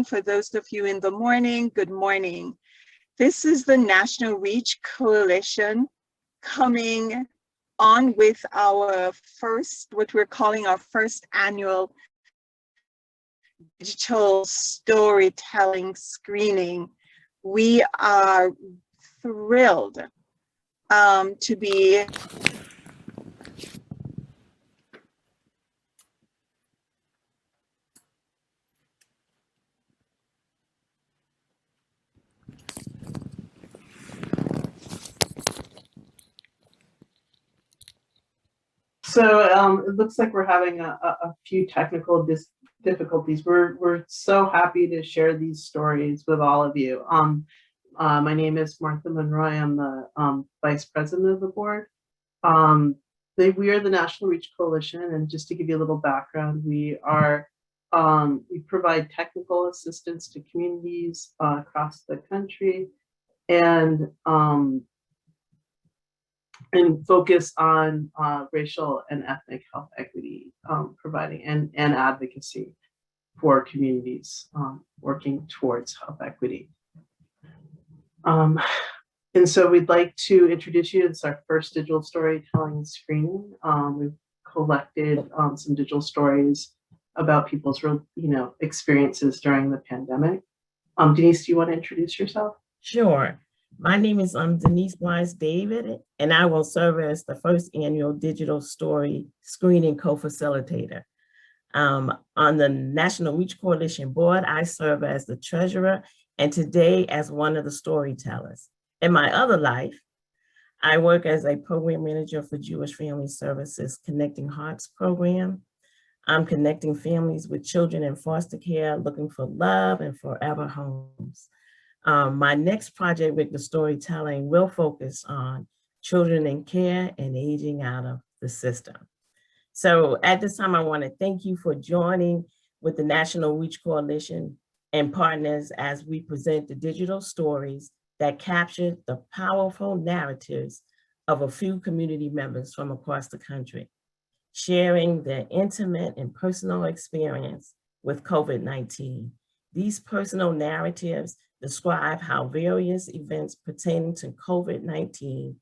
For those of you in the morning, good morning. This is the National Reach Coalition coming on with our first, what we're calling our first annual digital storytelling screening. We are thrilled to be So it looks like we're having a few technical difficulties. We're so happy to share these stories with all of you. My name is Martha Monroy. I'm the Vice President of the board. We are the National Reach Coalition, and just to give you a little background, we provide technical assistance to communities across the country, and focus on racial and ethnic health equity, providing and advocacy for communities working towards health equity. And so we'd like to introduce you. It's our first digital storytelling screening. We've collected some digital stories about people's experiences during the pandemic. Denise, do you want to introduce yourself? Sure. My name is Denise Wise David, and I will serve as the first annual digital story screening co-facilitator. On the National Reach Coalition board, I serve as the treasurer, and today as one of the storytellers. In my other life, I work as a program manager for Jewish Family Services Connecting Hearts program. I'm connecting families with children in foster care looking for love and forever homes. My next project with the storytelling will focus on children in care and aging out of the system. So at this time, I want to thank you for joining with the National Reach Coalition and partners as we present the digital stories that capture the powerful narratives of a few community members from across the country, sharing their intimate and personal experience with COVID-19. These personal narratives describe how various events pertaining to COVID-19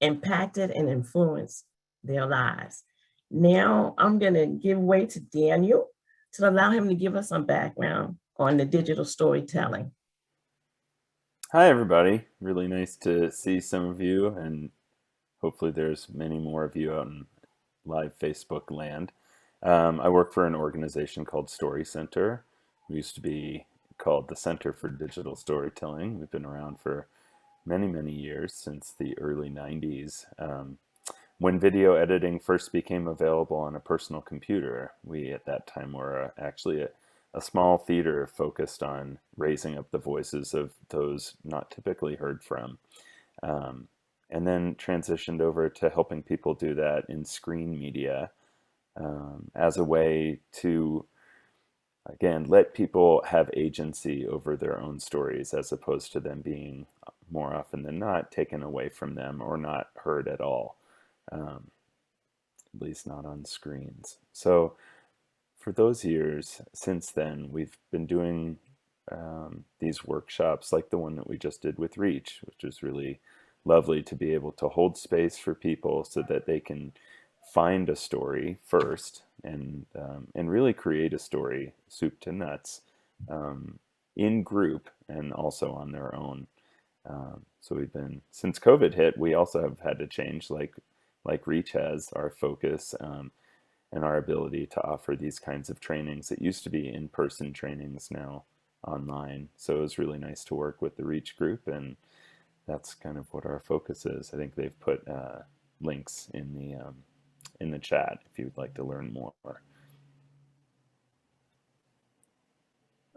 impacted and influenced their lives. Now I'm going to give way to Daniel to allow him to give us some background on the digital storytelling. Hi, everybody. Really nice to see some of you, and hopefully there's many more of you out in live Facebook land. I work for an organization called Story Center. We used to be called the Center for Digital Storytelling. We've been around for many, many years, since the early 90s. When video editing first became available on a personal computer, we at that time were actually a small theater focused on raising up the voices of those not typically heard from. And then transitioned over to helping people do that in screen media as a way to, again, let people have agency over their own stories, as opposed to them being more often than not taken away from them or not heard at all, at least not on screens. So for those years since then, we've been doing these workshops like the one that we just did with Reach, which is really lovely to be able to hold space for people so that they can find a story first and really create a story, soup to nuts, in group and also on their own. So we've been, since COVID hit, we also have had to change, like Reach has, our focus and our ability to offer these kinds of trainings. It used to be in-person trainings, now online. So it was really nice to work with the Reach group, and that's kind of what our focus is. I think they've put links in the chat if you'd like to learn more.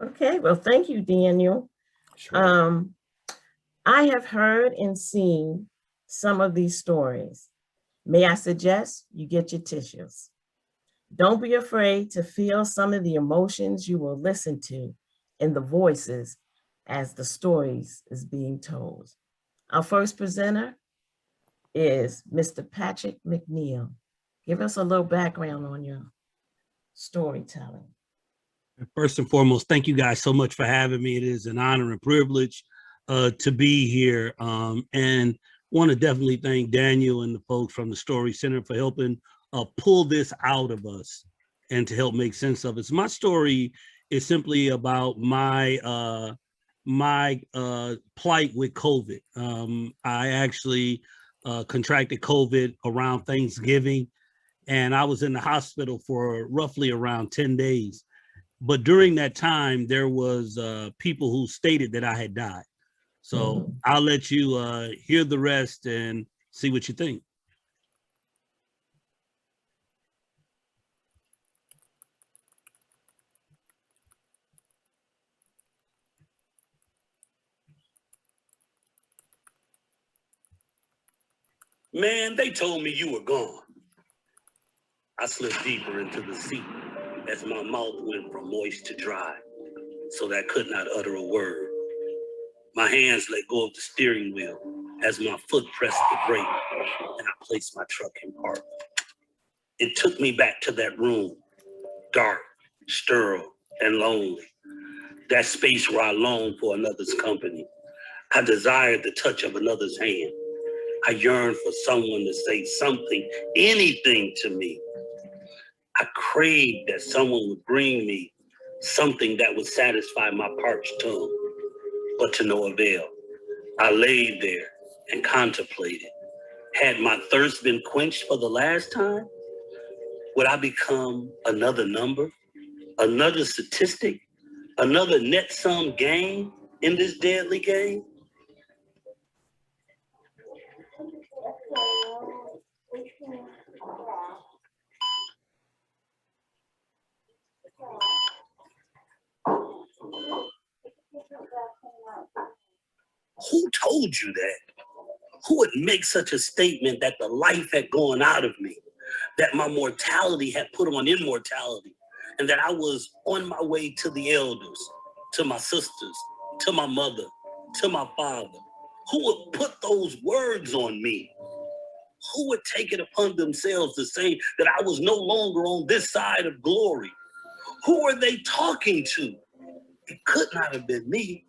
Okay, well, thank you, Daniel. Sure. I have heard and seen some of these stories. May I suggest you get your tissues? Don't be afraid to feel some of the emotions you will listen to in the voices as the stories is being told. Our first presenter is Mr. Patrick McNeil. Give us a little background on your storytelling. First and foremost, thank you guys so much for having me. It is an honor and privilege to be here. And want to definitely thank Daniel and the folks from the Story Center for helping pull this out of us and to help make sense of it. So my story is simply about my plight with COVID. I actually contracted COVID around Thanksgiving, and I was in the hospital for roughly around 10 days. But during that time, there was people who stated that I had died. So I'll let you hear the rest and see what you think. Man, they told me you were gone. I slipped deeper into the seat as my mouth went from moist to dry, so that I could not utter a word. My hands let go of the steering wheel as my foot pressed the brake, and I placed my truck in park. It took me back to that room, dark, sterile, and lonely. That space where I longed for another's company. I desired the touch of another's hand. I yearned for someone to say something, anything to me. I craved that someone would bring me something that would satisfy my parched tongue, but to no avail. I laid there and contemplated. Had my thirst been quenched for the last time? Would I become another number, another statistic, another net sum game in this deadly game? Who told you that? Who would make such a statement that the life had gone out of me, that my mortality had put on immortality, and that I was on my way to the elders, to my sisters, to my mother, to my father? Who would put those words on me? Who would take it upon themselves to say that I was no longer on this side of glory? Who were they talking to? It could not have been me,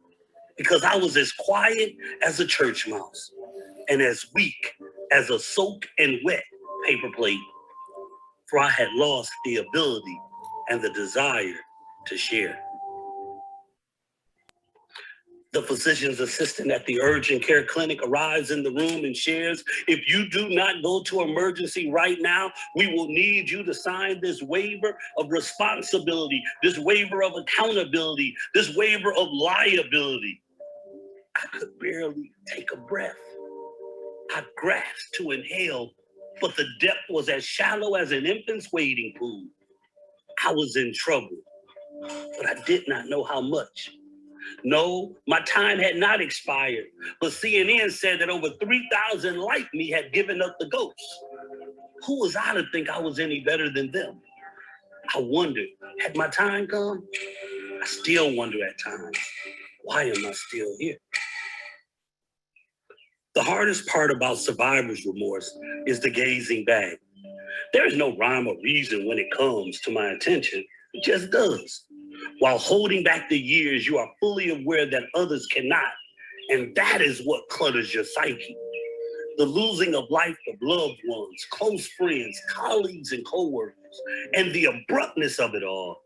because I was as quiet as a church mouse and as weak as a soaked and wet paper plate, for I had lost the ability and the desire to share. The physician's assistant at the urgent care clinic arrives in the room and shares, "If you do not go to emergency right now, we will need you to sign this waiver of responsibility, this waiver of accountability, this waiver of liability." I could barely take a breath. I grasped to inhale, but the depth was as shallow as an infant's wading pool. I was in trouble, but I did not know how much. No, my time had not expired, but CNN said that over 3,000 like me had given up the ghost. Who was I to think I was any better than them? I wondered, had my time come? I still wonder at times, why am I still here? The hardest part about survivor's remorse is the gazing back. There is no rhyme or reason when it comes to my attention. It just does. While holding back the years, you are fully aware that others cannot. And that is what clutters your psyche. The losing of life of loved ones, close friends, colleagues, and coworkers, and the abruptness of it all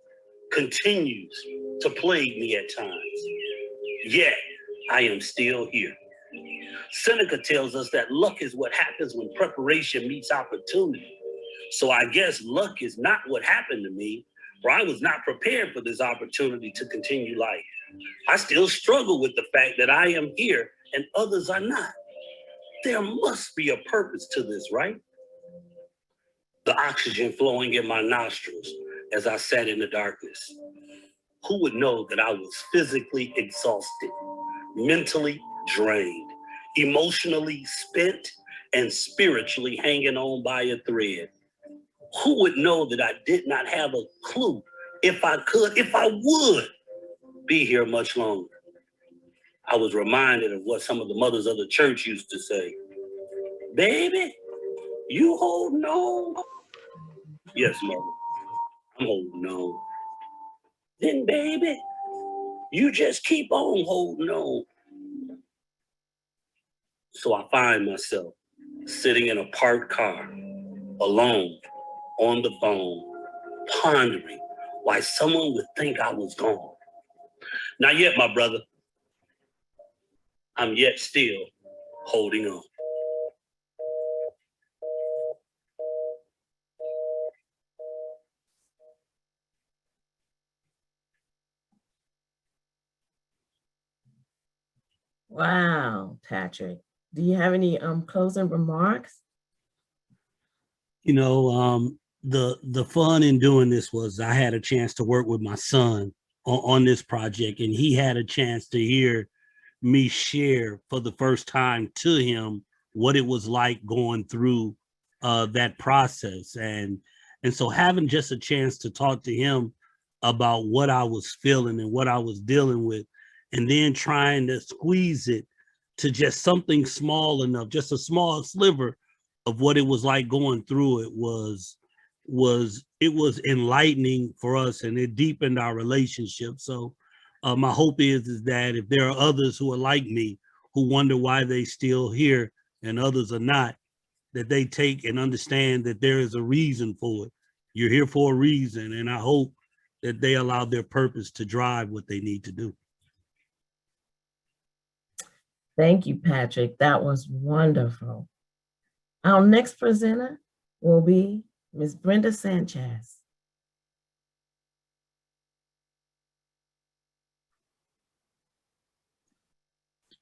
continues to plague me at times. Yet, I am still here. Seneca tells us that luck is what happens when preparation meets opportunity. So I guess luck is not what happened to me, for I was not prepared for this opportunity to continue life. I still struggle with the fact that I am here and others are not. There must be a purpose to this, right? The oxygen flowing in my nostrils as I sat in the darkness. Who would know that I was physically exhausted, mentally drained, emotionally spent, and spiritually hanging on by a thread? Who would know that I did not have a clue if I could, if I would be here much longer? I was reminded of what some of the mothers of the church used to say. "Baby, you holding on?" Yes, mother, I'm holding on. then baby, you just keep on holding on. So I find myself sitting in a parked car, alone, on the phone, pondering why someone would think I was gone. Not yet, my brother. I'm yet still holding on. Wow, Patrick. Do you have any closing remarks? You know, the fun in doing this was I had a chance to work with my son on this project, and he had a chance to hear me share for the first time to him what it was like going through that process. And so having just a chance to talk to him about what I was feeling and what I was dealing with, and then trying to squeeze it to just something small enough, just a small sliver of what it was like going through it was enlightening for us, and it deepened our relationship. So my hope is that if there are others who are like me, who wonder why they still here and others are not, that they take and understand that there is a reason for it. You're here for a reason, and I hope that they allow their purpose to drive what they need to do. Thank you, Patrick. That was wonderful. Our next presenter will be Ms. Brenda Sanchez.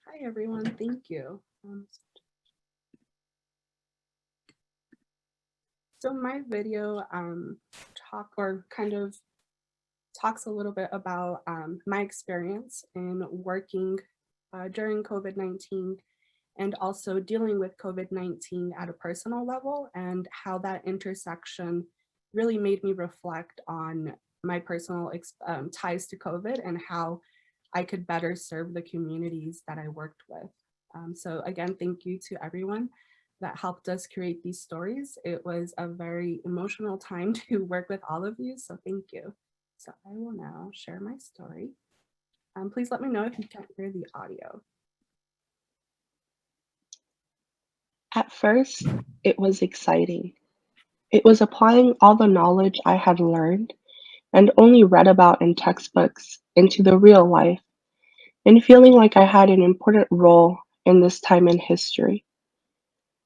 Hi, everyone. Thank you. So my video talks a little bit about my experience in working during COVID-19 and also dealing with COVID-19 at a personal level, and how that intersection really made me reflect on my personal ties to COVID and how I could better serve the communities that I worked with. So again, thank you to everyone that helped us create these stories. It was a very emotional time to work with all of you, so thank you. So I will now share my story. Please let me know if you can't hear the audio. At first, it was exciting. It was applying all the knowledge I had learned and only read about in textbooks into the real life, and feeling like I had an important role in this time in history.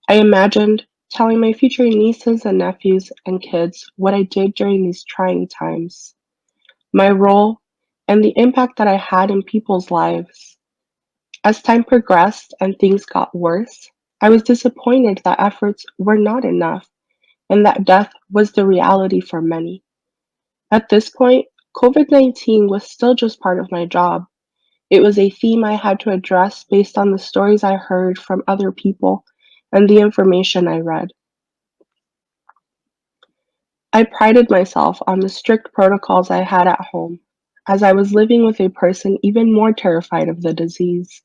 I imagined telling my future nieces and nephews and kids what I did during these trying times, my role, and the impact that I had in people's lives. As time progressed and things got worse, I was disappointed that efforts were not enough and that death was the reality for many. At this point, COVID-19 was still just part of my job. It was a theme I had to address based on the stories I heard from other people and the information I read. I prided myself on the strict protocols I had at home, as I was living with a person even more terrified of the disease.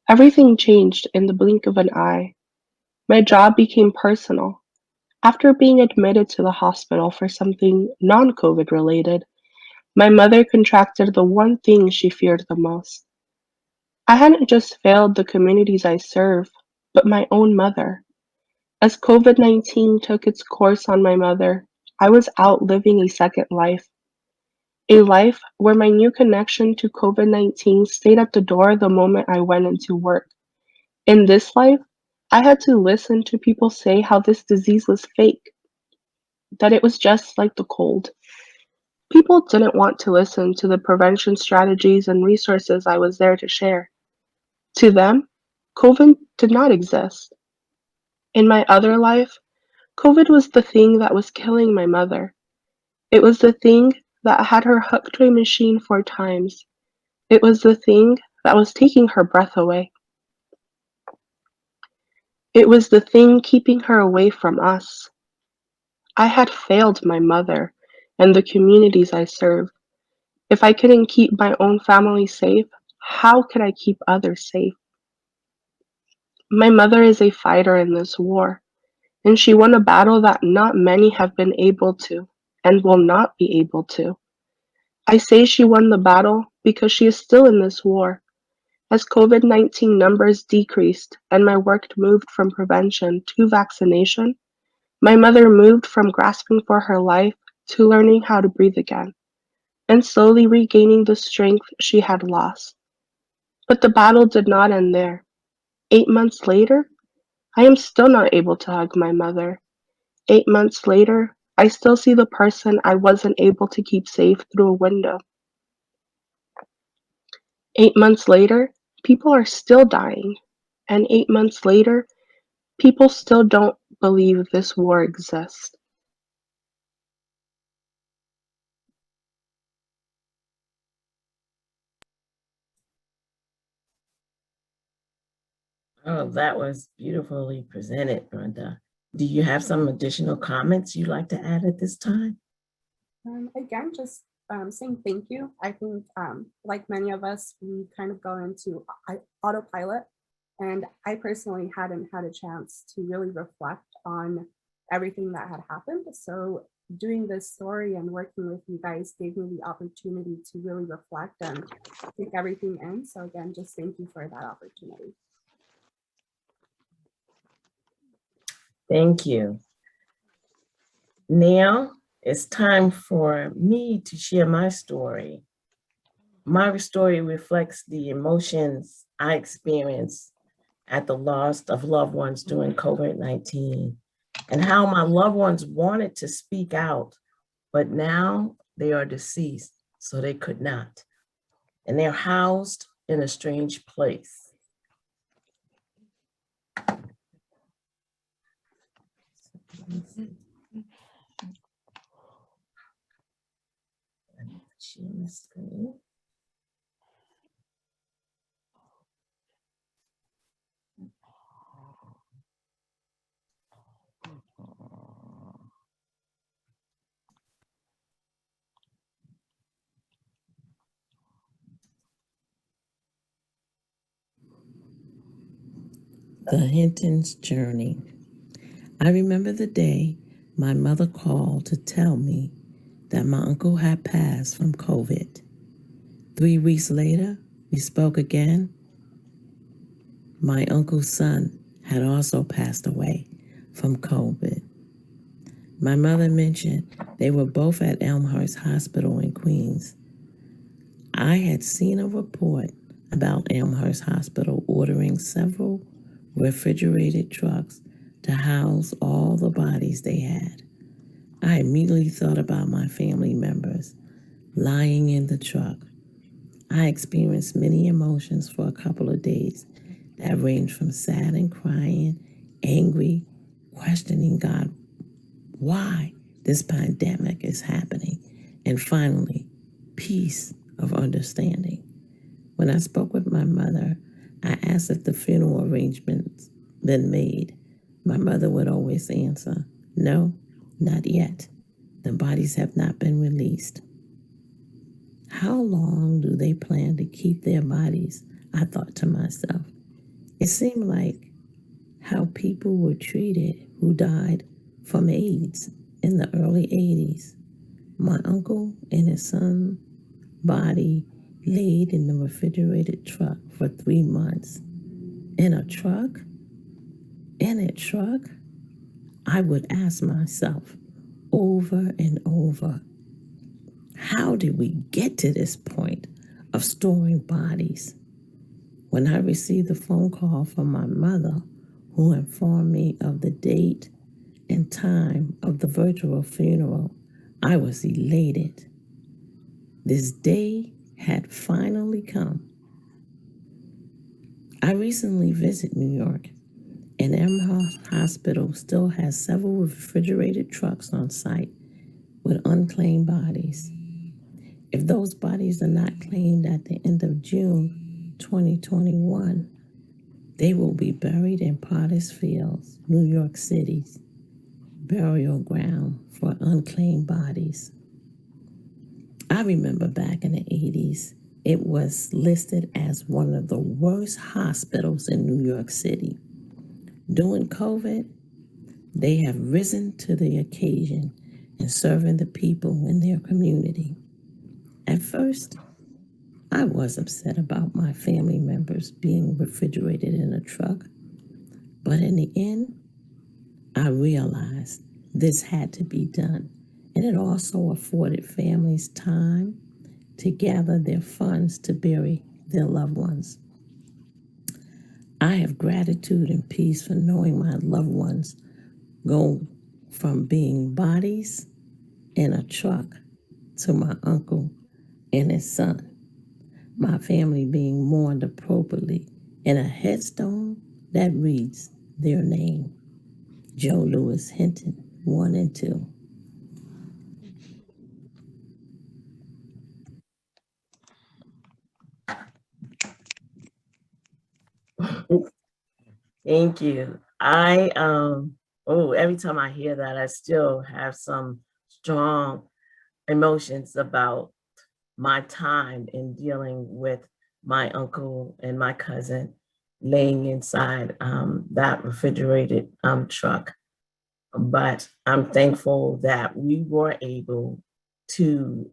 Everything changed in the blink of an eye. My job became personal. After being admitted to the hospital for something non-COVID related, my mother contracted the one thing she feared the most. I hadn't just failed the communities I serve, but my own mother. As COVID-19 took its course on my mother, I was out living a second life. A life where my new connection to COVID-19 stayed at the door the moment I went into work. In this life, I had to listen to people say how this disease was fake, that it was just like the cold. People didn't want to listen to the prevention strategies and resources I was there to share. To them, COVID did not exist. In my other life, COVID was the thing that was killing my mother. It was the thing that had her hooked to a machine 4 times. It was the thing that was taking her breath away. It was the thing keeping her away from us. I had failed my mother and the communities I serve. If I couldn't keep my own family safe, how could I keep others safe? My mother is a fighter in this war, and she won a battle that not many have been able to and will not be able to. I say she won the battle because she is still in this war. As COVID-19 numbers decreased and my work moved from prevention to vaccination, my mother moved from grasping for her life to learning how to breathe again and slowly regaining the strength she had lost. But the battle did not end there. 8 months later, I am still not able to hug my mother. 8 months later, I still see the person I wasn't able to keep safe through a window. 8 months later, people are still dying. And 8 months later, people still don't believe this war exists. Oh, that was beautifully presented, Brenda. Do you have some additional comments you'd like to add at this time? Again, just saying thank you. I think like many of us, we kind of go into autopilot, and I personally hadn't had a chance to really reflect on everything that had happened. So doing this story and working with you guys gave me the opportunity to really reflect and take everything in. So again, just thank you for that opportunity. Thank you. Now it's time for me to share my story. My story reflects the emotions I experienced at the loss of loved ones during COVID-19 and how my loved ones wanted to speak out, but now they are deceased, so they could not. And they're housed in a strange place. Share my screen. The Hinton's Journey. I remember the day my mother called to tell me that my uncle had passed from COVID. 3 weeks later, we spoke again. My uncle's son had also passed away from COVID. My mother mentioned they were both at Elmhurst Hospital in Queens. I had seen a report about Elmhurst Hospital ordering several refrigerated trucks to house all the bodies they had. I immediately thought about my family members lying in the truck. I experienced many emotions for a couple of days that ranged from sad and crying, angry, questioning God, why this pandemic is happening, and finally, peace of understanding. When I spoke with my mother, I asked if the funeral arrangements been made. My mother would always answer, no, not yet. The bodies have not been released. How long do they plan to keep their bodies? I thought to myself. It seemed like how people were treated who died from AIDS in the early 80s. My uncle and his son's body laid in the refrigerated truck for 3 months. In a truck? In a truck? I would ask myself over and over, how did we get to this point of storing bodies? When I received a phone call from my mother, who informed me of the date and time of the virtual funeral, I was elated. This day had finally come. I recently visited New York, and Elmhurst Hospital still has several refrigerated trucks on site with unclaimed bodies. If those bodies are not claimed at the end of June 2021, they will be buried in Potter's Fields, New York City's burial ground for unclaimed bodies. I remember back in the 80s, it was listed as one of the worst hospitals in New York City. During COVID, they have risen to the occasion in serving the people in their community. At first, I was upset about my family members being refrigerated in a truck, but in the end, I realized this had to be done, and it also afforded families time to gather their funds to bury their loved ones. I have gratitude and peace for knowing my loved ones go from being bodies in a truck to my uncle and his son, my family being mourned appropriately in a headstone that reads their name, Joe Louis Hinton, 1 and 2. Thank you. Every time I hear that, I still have some strong emotions about my time in dealing with my uncle and my cousin laying inside that refrigerated truck. But I'm thankful that we were able to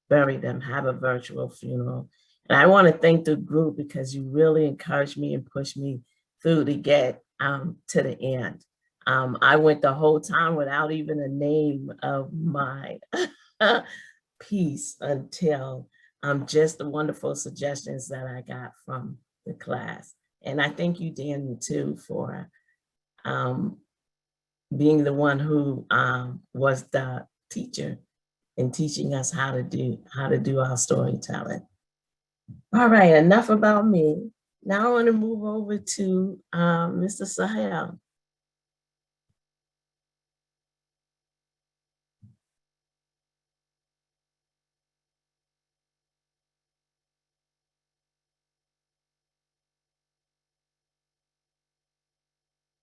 bury them, have a virtual funeral. And I want to thank the group because you really encouraged me and pushed me through to get to the end. I went the whole time without even a name of my piece until just the wonderful suggestions that I got from the class. And I thank you, Daniel, too, for being the one who was the teacher in teaching us how to do our storytelling. All right, enough about me. Now I want to move over to Mr. Sahel.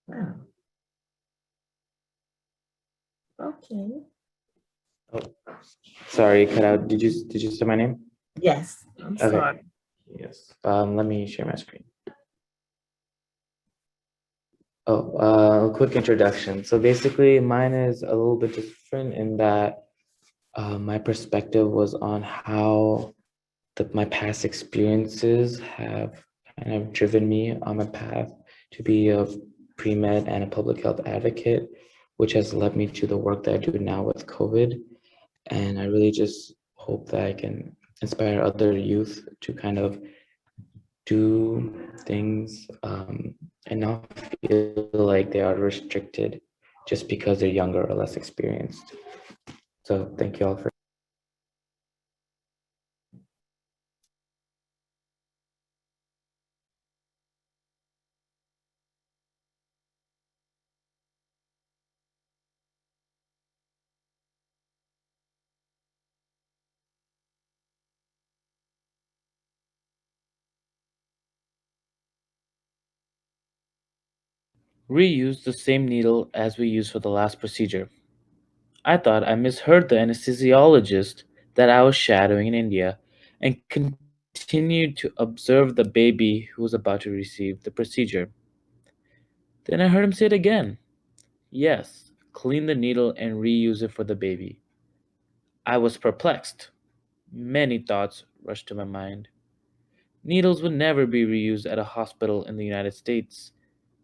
Wow. Okay. Oh, sorry, cut out. Did you say my name? Yes, I'm Okay. sorry. Yes. Let me share my screen. A quick introduction. So basically, mine is a little bit different in that my perspective was on how my past experiences have kind of driven me on my path to be a pre-med and a public health advocate, which has led me to the work that I do now with COVID. And I really just hope that I can inspire other youth to kind of do things and not feel like they are restricted just because they're younger or less experienced. So thank you all for. Reuse the same needle as we used for the last procedure. I thought I misheard the anesthesiologist that I was shadowing in India and continued to observe the baby who was about to receive the procedure. Then I heard him say it again. Yes, clean the needle and reuse it for the baby. I was perplexed. Many thoughts rushed to my mind. Needles would never be reused at a hospital in the United States,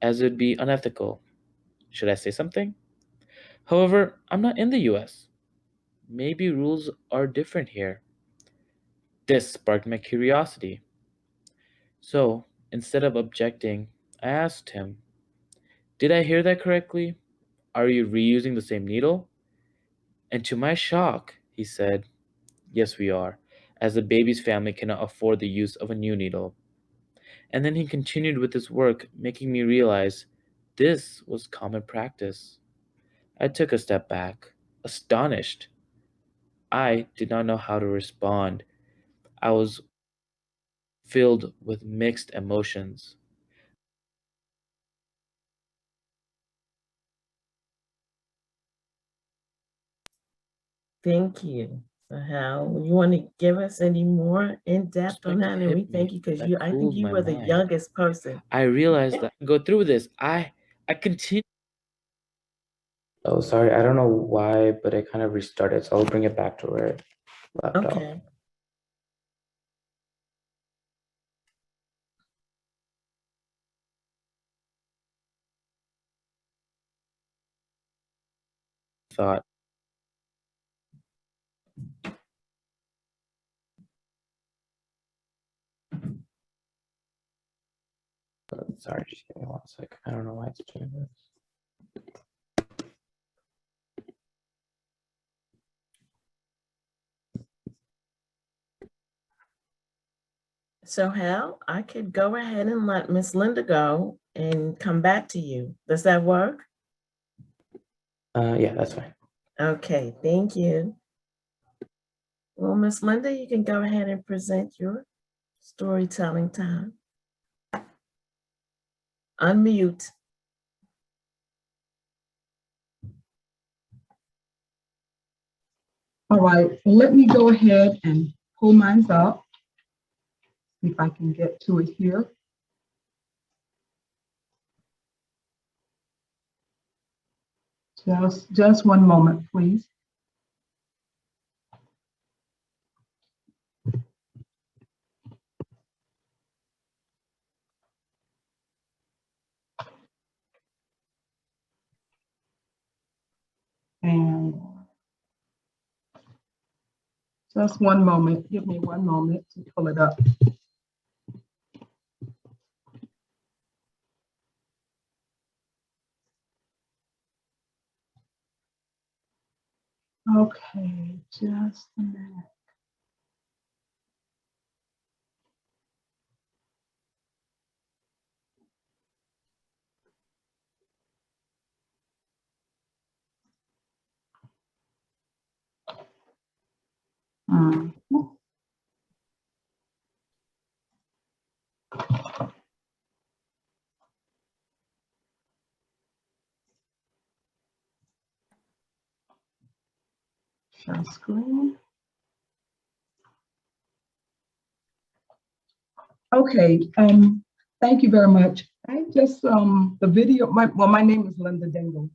as it would be unethical. Should I say something? However, I'm not in the US. Maybe rules are different here. This sparked my curiosity. So, instead of objecting, I asked him, did I hear that correctly? Are you reusing the same needle? And to my shock, he said, yes, we are, as the baby's family cannot afford the use of a new needle. And then he continued with his work, making me realize this was common practice. I took a step back, astonished. I did not know how to respond. I was filled with mixed emotions. Thank you. Sahel, you want to give us any more in depth on that? And we thank you because I think you were the youngest person. I realized that I go through this. I continue. Oh, sorry. I don't know why, but it kind of restarted. So I'll bring it back to where it left off. Okay. thought. Sorry, just give me 1 second. I don't know why it's doing this. So Hal, I could go ahead and let Miss Linda go and come back to you. Does that work? Yeah, that's fine. Okay, thank you. Well, Miss Linda, you can go ahead and present your storytelling time. Unmute. All right, well, let me go ahead and pull mine up. See if I can get to it here. Just one moment, please. And just one moment, give me 1 moment to pull it up. Okay, just a minute. Share screen. Okay, thank you very much. I just, the video, my name is Linda Dingle,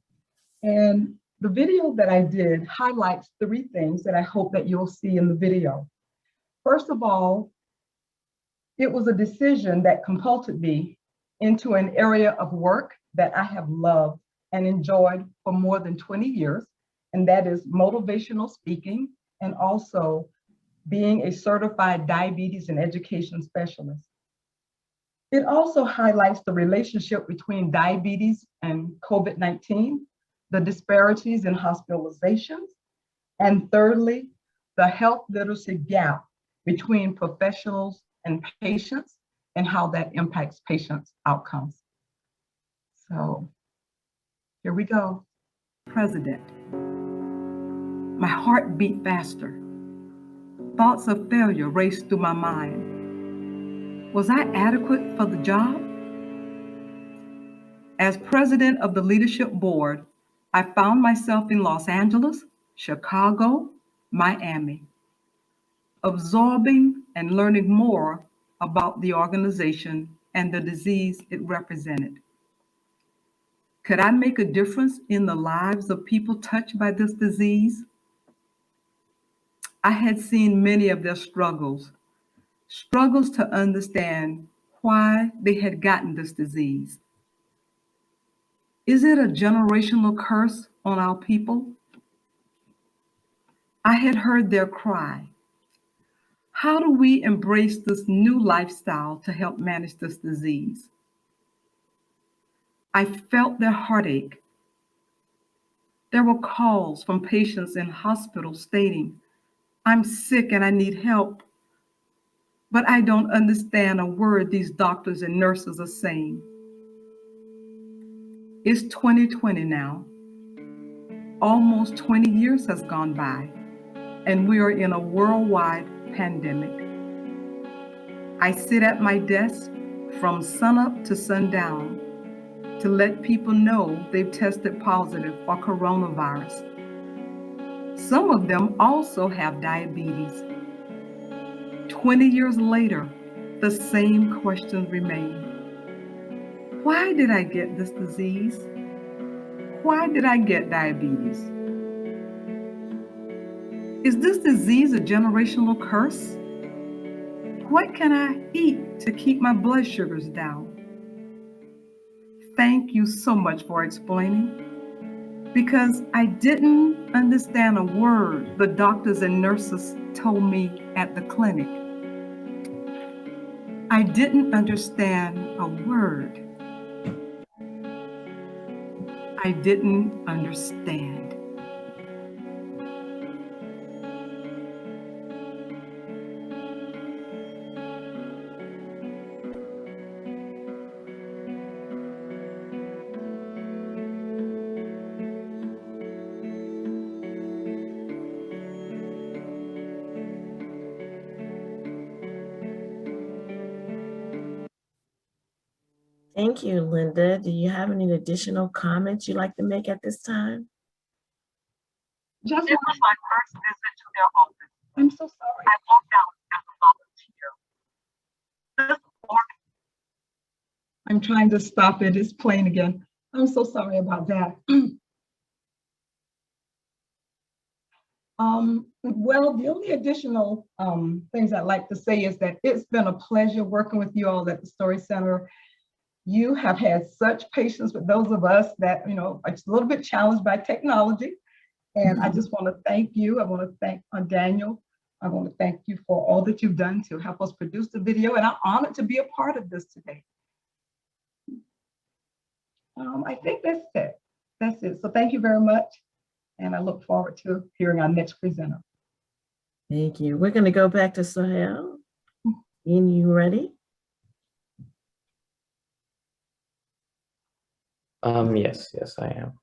and the video that I did highlights 3 things that I hope that you'll see in the video. First of all, it was a decision that compelled me into an area of work that I have loved and enjoyed for more than 20 years, and that is motivational speaking and also being a certified diabetes and education specialist. It also highlights the relationship between diabetes and COVID-19, the disparities in hospitalizations, and thirdly, the health literacy gap between professionals and patients and how that impacts patients' outcomes. So here we go. President. My heart beat faster. Thoughts of failure raced through my mind. Was I adequate for the job? As president of the leadership board, I found myself in Los Angeles, Chicago, Miami, absorbing and learning more about the organization and the disease it represented. Could I make a difference in the lives of people touched by this disease? I had seen many of their struggles to understand why they had gotten this disease. Is it a generational curse on our people? I had heard their cry. How do we embrace this new lifestyle to help manage this disease? I felt their heartache. There were calls from patients in hospitals stating, I'm sick and I need help, but I don't understand a word these doctors and nurses are saying. It's 2020 now. Almost 20 years has gone by, and we are in a worldwide pandemic. I sit at my desk from sunup to sundown to let people know they've tested positive for coronavirus. Some of them also have diabetes. 20 years later, the same questions remain. Why did I get this disease? Why did I get diabetes? Is this disease a generational curse? What can I eat to keep my blood sugars down? Thank you so much for explaining. because I didn't understand a word the doctors and nurses told me at the clinic. I didn't understand a word. I didn't understand. Thank you, Linda. Do you have any additional comments you'd like to make at this time? Just it was my first visit to their office. I'm so sorry. I walked out as a volunteer. This morning. I'm trying to stop it. It's playing again. I'm so sorry about that. Well, the only additional things I'd like to say is that it's been a pleasure working with you all at the Story Center. You have had such patience with those of us that, you know, are just a little bit challenged by technology. And I just want to thank you. I want to thank Daniel. I want to thank you for all that you've done to help us produce the video. And I'm honored to be a part of this today. I think that's it. That's it. So thank you very much. And I look forward to hearing our next presenter. Thank you. We're going to go back to Sohail. Ian, you ready? Yes, I am.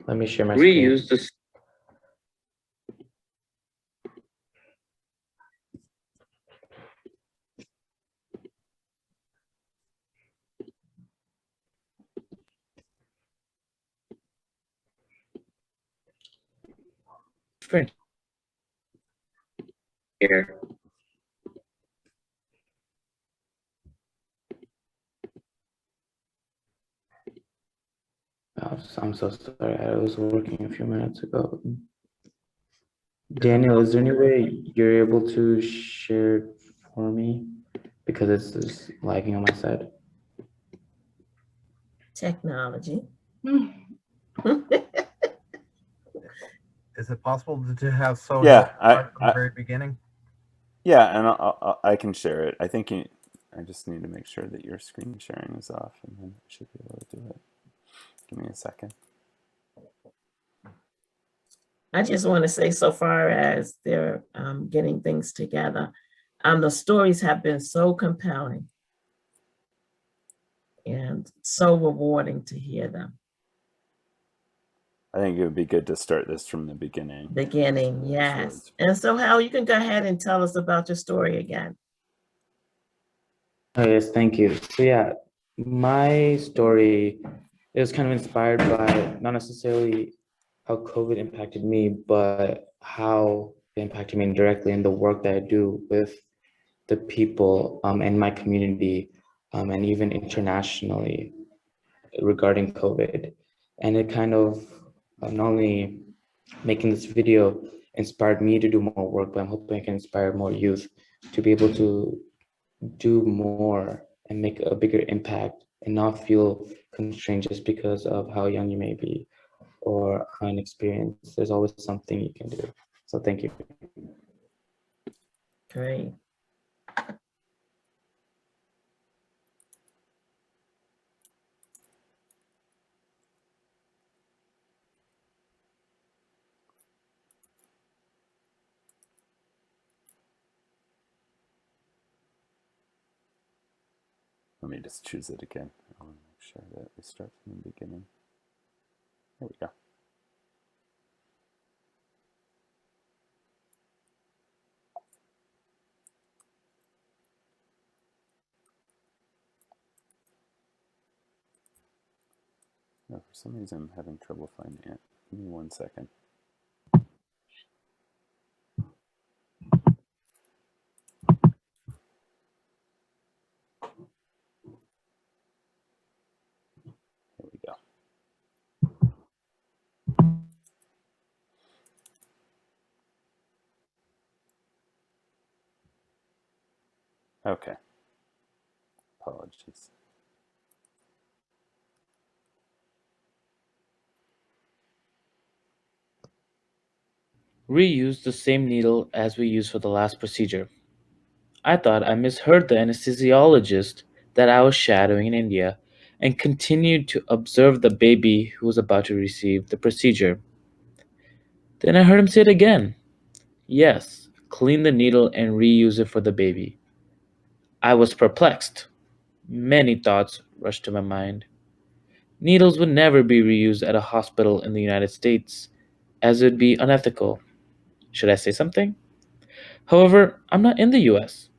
Let me share my screen. Reuse this. Print. Here. Oh, I'm so sorry. I was working a few minutes ago. Daniel, is there any way you're able to share it for me? Because it's lagging on my side. Technology. Is it possible to have so Yeah, from the very beginning? Yeah, and I can share it. I think I just need to make sure that your screen sharing is off, and then I should be able to do it. Give me a second. I just want to say, so far as they're getting things together, the stories have been so compelling and so rewarding to hear them. I think it would be good to start this from the beginning. Beginning, yes. And so, Hal, you can go ahead and tell us about your story again. Oh, yes, thank you. So yeah, my story is kind of inspired by not necessarily how COVID impacted me, but how it impacted me indirectly in the work that I do with the people in my community and even internationally regarding COVID. And it kind of not only making this video inspired me to do more work, but I'm hoping I can inspire more youth to be able to do more and make a bigger impact and not feel constrained just because of how young you may be or inexperienced. There's always something you can do. So thank you. Great. Let me just choose it again. I want to make sure that we start from the beginning. There we go. No, for some reason I'm having trouble finding it. Give me 1 second. Here we go. Okay. Apologies. reuse the same needle as we used for the last procedure. I thought I misheard the anesthesiologist that I was shadowing in India and continued to observe the baby who was about to receive the procedure. Then I heard him say it again. Yes, clean the needle and reuse it for the baby. I was perplexed. Many thoughts rushed to my mind. Needles would never be reused at a hospital in the United States, as it would be unethical. Should I say something? However, I'm not in the US.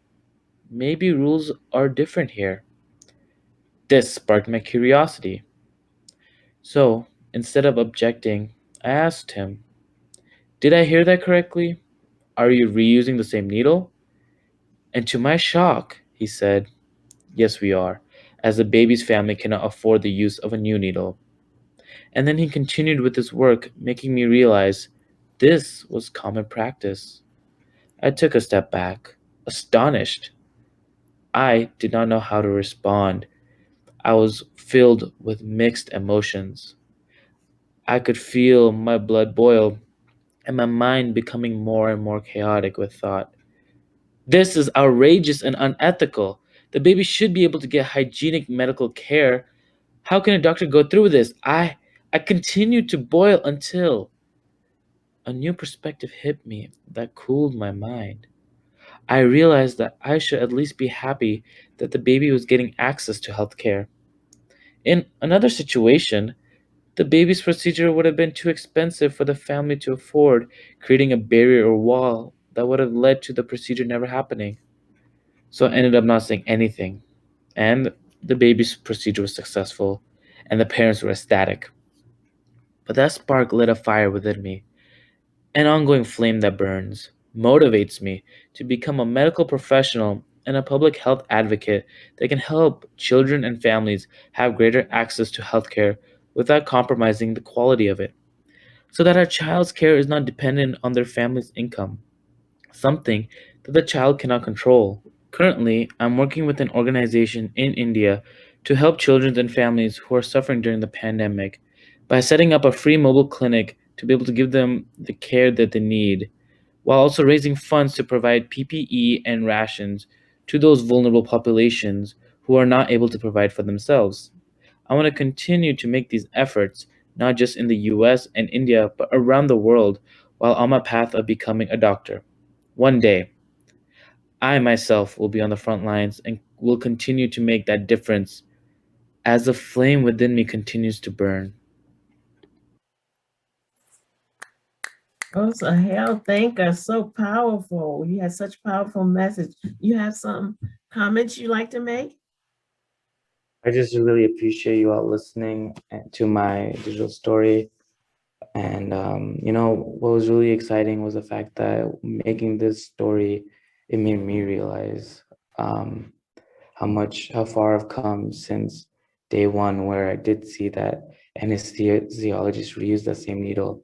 Maybe rules are different here. This sparked my curiosity. So, instead of objecting, I asked him, did I hear that correctly? Are you reusing the same needle? And to my shock, he said, yes, we are, as the baby's family cannot afford the use of a new needle. And then he continued with his work, making me realize this was common practice. I took a step back, astonished. I did not know how to respond. I was filled with mixed emotions. I could feel my blood boil and my mind becoming more and more chaotic with thought. This is outrageous and unethical. The baby should be able to get hygienic medical care. How can a doctor go through with this? I continued to boil until a new perspective hit me that cooled my mind. I realized that I should at least be happy that the baby was getting access to health care. In another situation, the baby's procedure would have been too expensive for the family to afford, creating a barrier or wall that would have led to the procedure never happening. So I ended up not saying anything, and the baby's procedure was successful, and the parents were ecstatic. But that spark lit a fire within me, an ongoing flame that burns, motivates me to become a medical professional and a public health advocate that can help children and families have greater access to healthcare without compromising the quality of it, so that our child's care is not dependent on their family's income, something that the child cannot control. Currently, I'm working with an organization in India to help children and families who are suffering during the pandemic by setting up a free mobile clinic to be able to give them the care that they need, while also raising funds to provide PPE and rations to those vulnerable populations who are not able to provide for themselves. I want to continue to make these efforts, not just in the US and India, but around the world, while on my path of becoming a doctor. One day, I myself will be on the front lines and will continue to make that difference as the flame within me continues to burn. Oh, so hell, thank us. So powerful. You had such powerful message. You have some comments you like to make? I just really appreciate you all listening to my digital story. And, what was really exciting was the fact that making this story, it made me realize how far I've come since day one, where I did see that anesthesiologists reuse the same needle.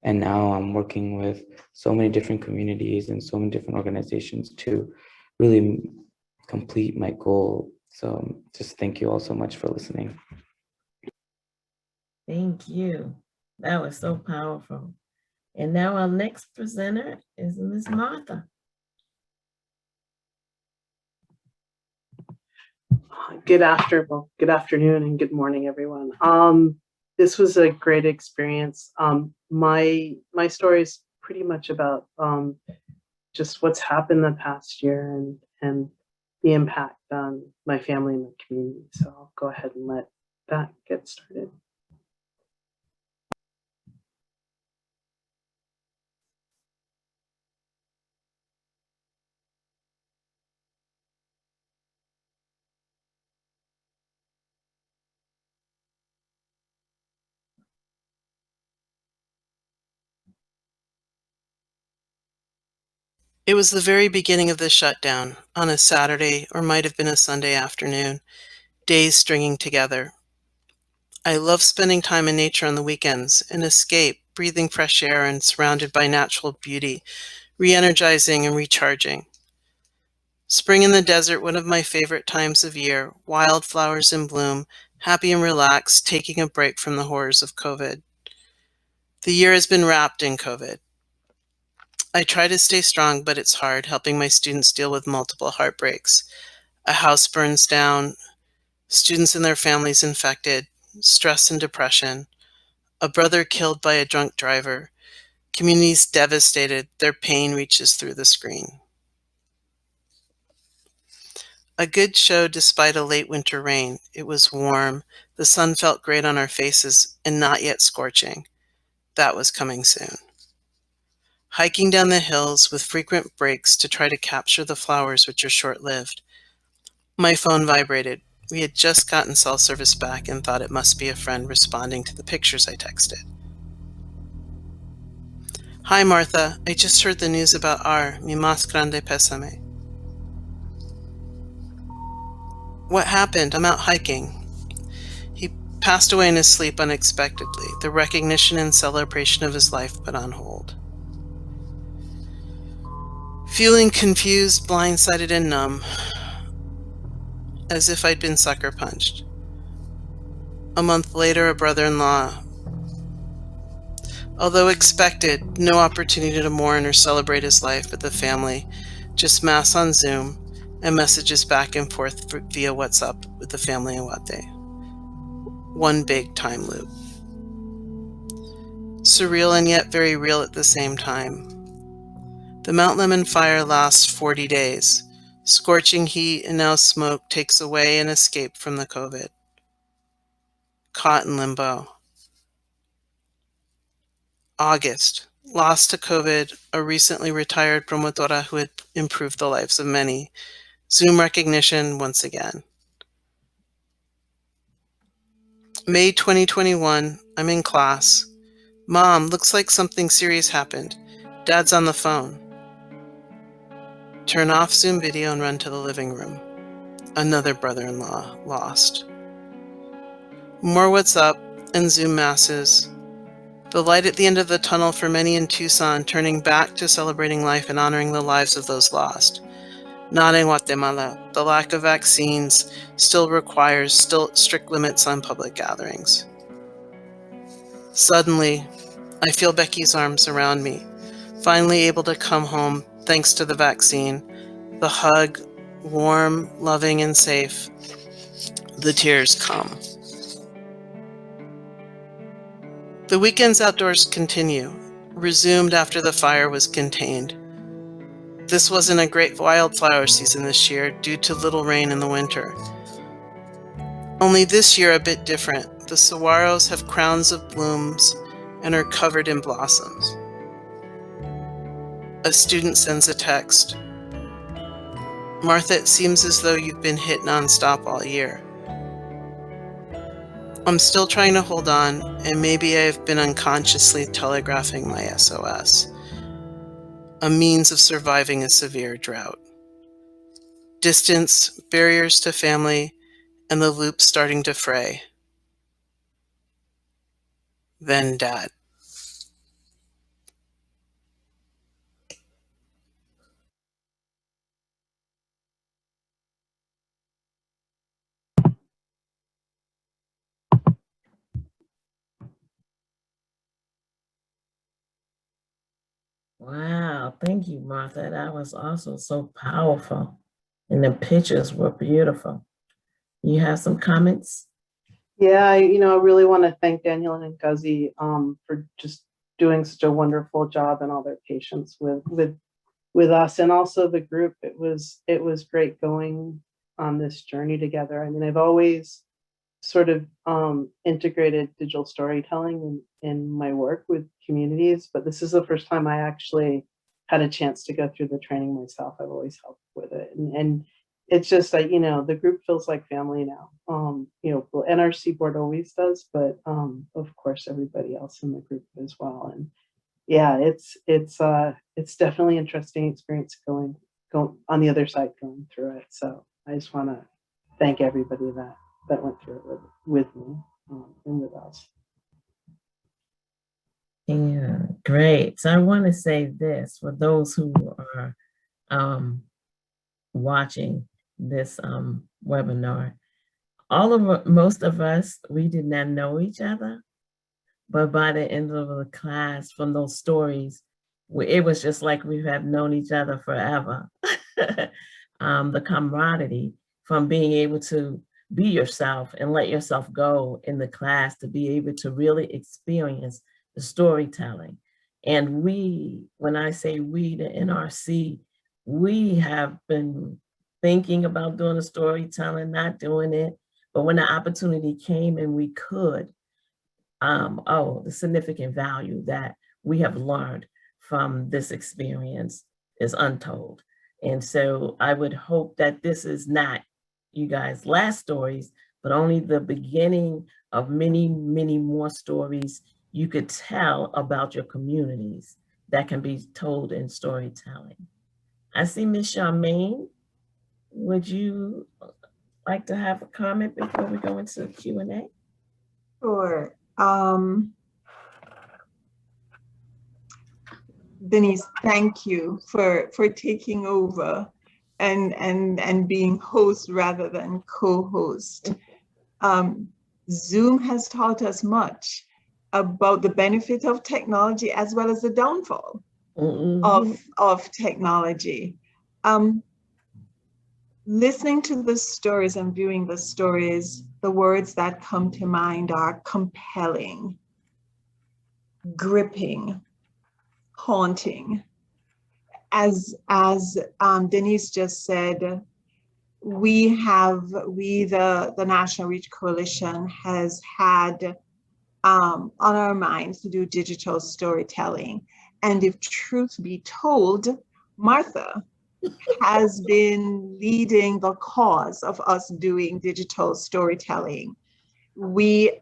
And now I'm working with so many different communities and so many different organizations to really complete my goal. So just thank you all so much for listening. Thank you. That was so powerful. And now our next presenter is Ms. Martha. Good afternoon and good morning, everyone. This was a great experience. My story is pretty much about just what's happened the past year and the impact on my family and my community. So I'll go ahead and let that get started. It was the very beginning of the shutdown on a Saturday, or might have been a Sunday afternoon, days stringing together. I love spending time in nature on the weekends, an escape, breathing fresh air and surrounded by natural beauty, re-energizing and recharging. Spring in the desert, one of my favorite times of year, wildflowers in bloom, happy and relaxed, taking a break from the horrors of COVID. The year has been wrapped in COVID. I try to stay strong, but it's hard helping my students deal with multiple heartbreaks. A house burns down, students and their families infected, stress and depression, a brother killed by a drunk driver, communities devastated, their pain reaches through the screen. A good show despite a late winter rain. It was warm, the sun felt great on our faces and not yet scorching. That was coming soon. Hiking down the hills with frequent breaks to try to capture the flowers which are short-lived. My phone vibrated. We had just gotten cell service back and thought it must be a friend responding to the pictures I texted. Hi Martha, I just heard the news about R. Mi más grande pésame. What happened? I'm out hiking. He passed away in his sleep unexpectedly, the recognition and celebration of his life put on hold. Feeling confused, blindsided, and numb, as if I'd been sucker punched. A month later, a brother-in-law. Although expected, no opportunity to mourn or celebrate his life with the family, just mass on Zoom and messages back and forth via WhatsApp with the family in Wate. One big time loop. Surreal and yet very real at the same time. The Mount Lemmon fire lasts 40 days. Scorching heat and now smoke takes away an escape from the COVID. Caught in limbo. August. Lost to COVID, a recently retired promotora who had improved the lives of many. Zoom recognition once again. May 2021, I'm in class. Mom, looks like something serious happened. Dad's on the phone. Turn off Zoom video and run to the living room. Another brother-in-law lost. More WhatsApp and Zoom masses. The light at the end of the tunnel for many in Tucson, turning back to celebrating life and honoring the lives of those lost. Not in Guatemala. The lack of vaccines still requires strict limits on public gatherings. Suddenly, I feel Becky's arms around me, finally able to come home thanks to the vaccine. The hug, warm, loving, and safe. The tears come. The weekends outdoors continue, resumed after the fire was contained. This wasn't a great wildflower season this year due to little rain in the winter. Only this year a bit different. The saguaros have crowns of blooms and are covered in blossoms. A student sends a text. Martha, it seems as though you've been hit nonstop all year. I'm still trying to hold on, and maybe I've been unconsciously telegraphing my SOS. A means of surviving a severe drought. Distance, barriers to family, and the loop starting to fray. Then Dad. Wow, thank you, Martha. That was also so powerful. And the pictures were beautiful. You have some comments? Yeah, I really want to thank Daniel and Ngazi for just doing such a wonderful job and all their patience with us and also the group. It was great going on this journey together. I mean, I've always sort of integrated digital storytelling in my work with communities, but this is the first time I actually had a chance to go through the training myself. I've always helped with it, and it's just that the group feels like family now. NRC board always does, but of course everybody else in the group as well. And yeah, it's definitely an interesting experience going on the other side going through it. So I just want to thank everybody that went through it with me and with us. Yeah, great. So I want to say this for those who are watching this webinar. Most of us, we did not know each other, but by the end of the class, from those stories, it was just like we have known each other forever. The camaraderie from being able to be yourself and let yourself go in the class, to be able to really experience the storytelling. And we, when I say we, the NRC, we have been thinking about doing the storytelling, not doing it. But when the opportunity came and we could, the significant value that we have learned from this experience is untold. And so I would hope that this is not you guys' last stories, but only the beginning of many, many more stories you could tell about your communities that can be told in storytelling. I see Ms. Charmaine. Would you like to have a comment before we go into Q&A? Sure. Denise, thank you for taking over and being host rather than co-host. Zoom has taught us much about the benefit of technology as well as the downfall of technology. Listening to the stories and viewing the stories, the words that come to mind are compelling, gripping, haunting. As Denise just said, the National Reach Coalition has had on our minds to do digital storytelling. And if truth be told, Martha has been leading the cause of us doing digital storytelling. I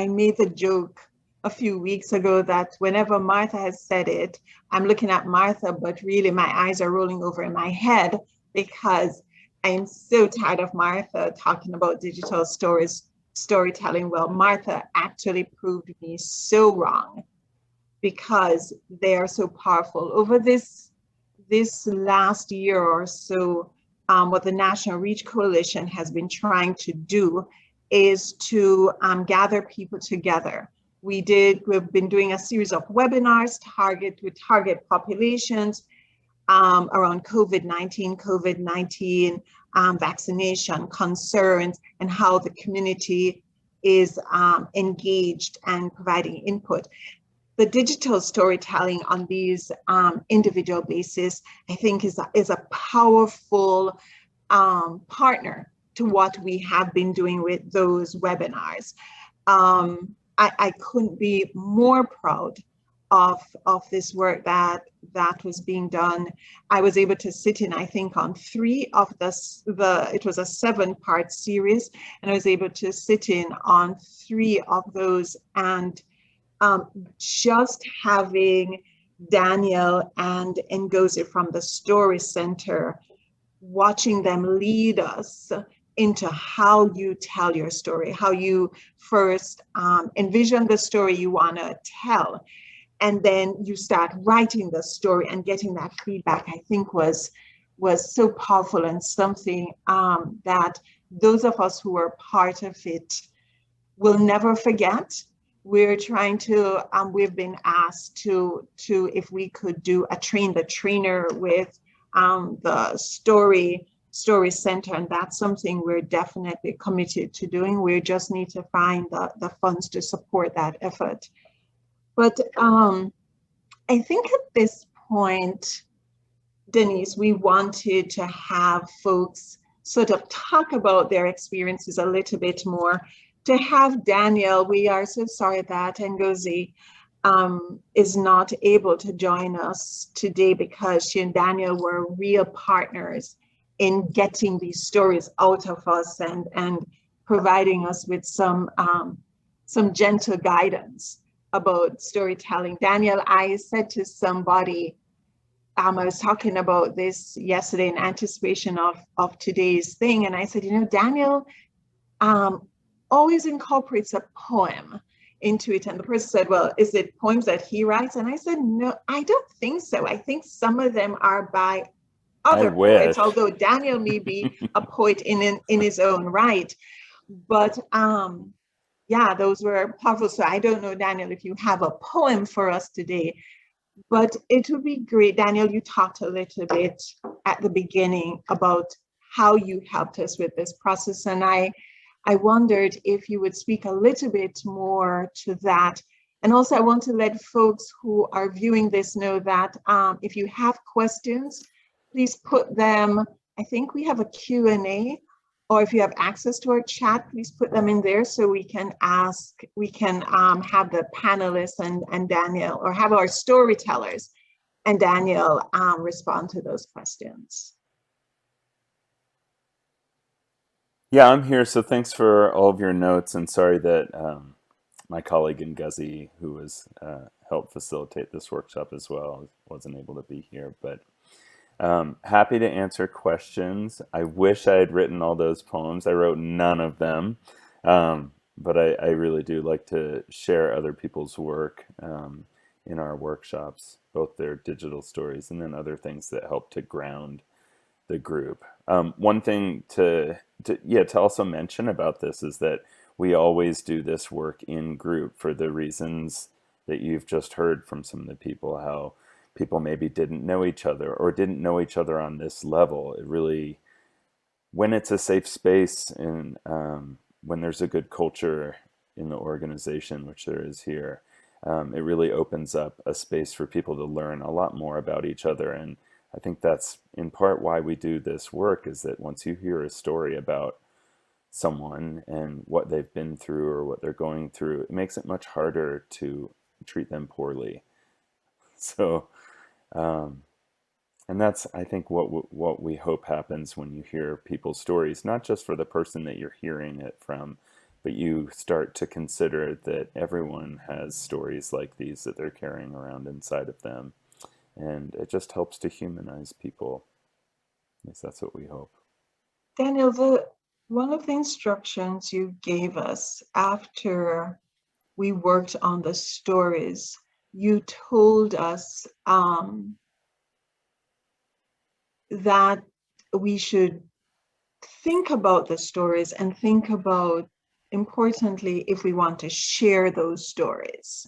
made the joke a few weeks ago that whenever Martha has said it, I'm looking at Martha, but really my eyes are rolling over in my head because I'm so tired of Martha talking about digital storytelling. Well, Martha actually proved me so wrong because they are so powerful. Over this last year or so, what the National Reach Coalition has been trying to do is to gather people together. We've been doing a series of webinars with target populations around COVID-19 vaccination concerns and how the community is engaged and providing input. The digital storytelling on these individual basis, I think is a powerful partner to what we have been doing with those webinars. I couldn't be more proud of this work that was being done. I was able to sit in, I think, on 3 of it was a 7-part series, and I was able to sit in on 3 of those. And just having Daniel and Ngozi from the Story Center, watching them lead us into how you tell your story, how you first envision the story you want to tell, and then you start writing the story and getting that feedback, I think was so powerful and something that those of us who were part of it will never forget. We're trying to, we've been asked to if we could do a train the trainer with the Story Center, and that's something we're definitely committed to doing. We just need to find the funds to support that effort. But I think at this point, Denise, we wanted to have folks sort of talk about their experiences a little bit more. To have Daniel, we are so sorry that Ngozi is not able to join us today because she and Daniel were real partners in getting these stories out of us and providing us with some gentle guidance about storytelling. Daniel, I said to somebody, I was talking about this yesterday in anticipation of today's thing, and I said, Daniel always incorporates a poem into it. And the person said, well, is it poems that he writes? And I said, no, I don't think so. I think some of them are by other poets, although Daniel may be a poet in his own right. But yeah, those were powerful. So I don't know, Daniel, if you have a poem for us today, but it would be great. Daniel, you talked a little bit at the beginning about how you helped us with this process. And I wondered if you would speak a little bit more to that. And also I want to let folks who are viewing this know that if you have questions, please put them, I think we have a Q&A, or if you have access to our chat, please put them in there so we can ask, we can have the panelists and Daniel, or have our storytellers and Daniel respond to those questions. Yeah, I'm here. So thanks for all of your notes, and sorry that my colleague Ngozi, who was helped facilitate this workshop as well, wasn't able to be here, but happy to answer questions. I wish I had written all those poems. I wrote none of them, but I really do like to share other people's work in our workshops, both their digital stories and then other things that help to ground the group. One thing to also mention about this is that we always do this work in group for the reasons that you've just heard from some of the people, how people maybe didn't know each other or didn't know each other on this level. It really, when it's a safe space and when there's a good culture in the organization, which there is here, it really opens up a space for people to learn a lot more about each other. And I think that's in part why we do this work, is that once you hear a story about someone and what they've been through or what they're going through, it makes it much harder to treat them poorly. So, and that's, I think, what we hope happens when you hear people's stories, not just for the person that you're hearing it from, but you start to consider that everyone has stories like these that they're carrying around inside of them. And it just helps to humanize people. At least that's what we hope. Daniel, one of the instructions you gave us after we worked on the stories, you told us that we should think about the stories and think about, importantly, if we want to share those stories.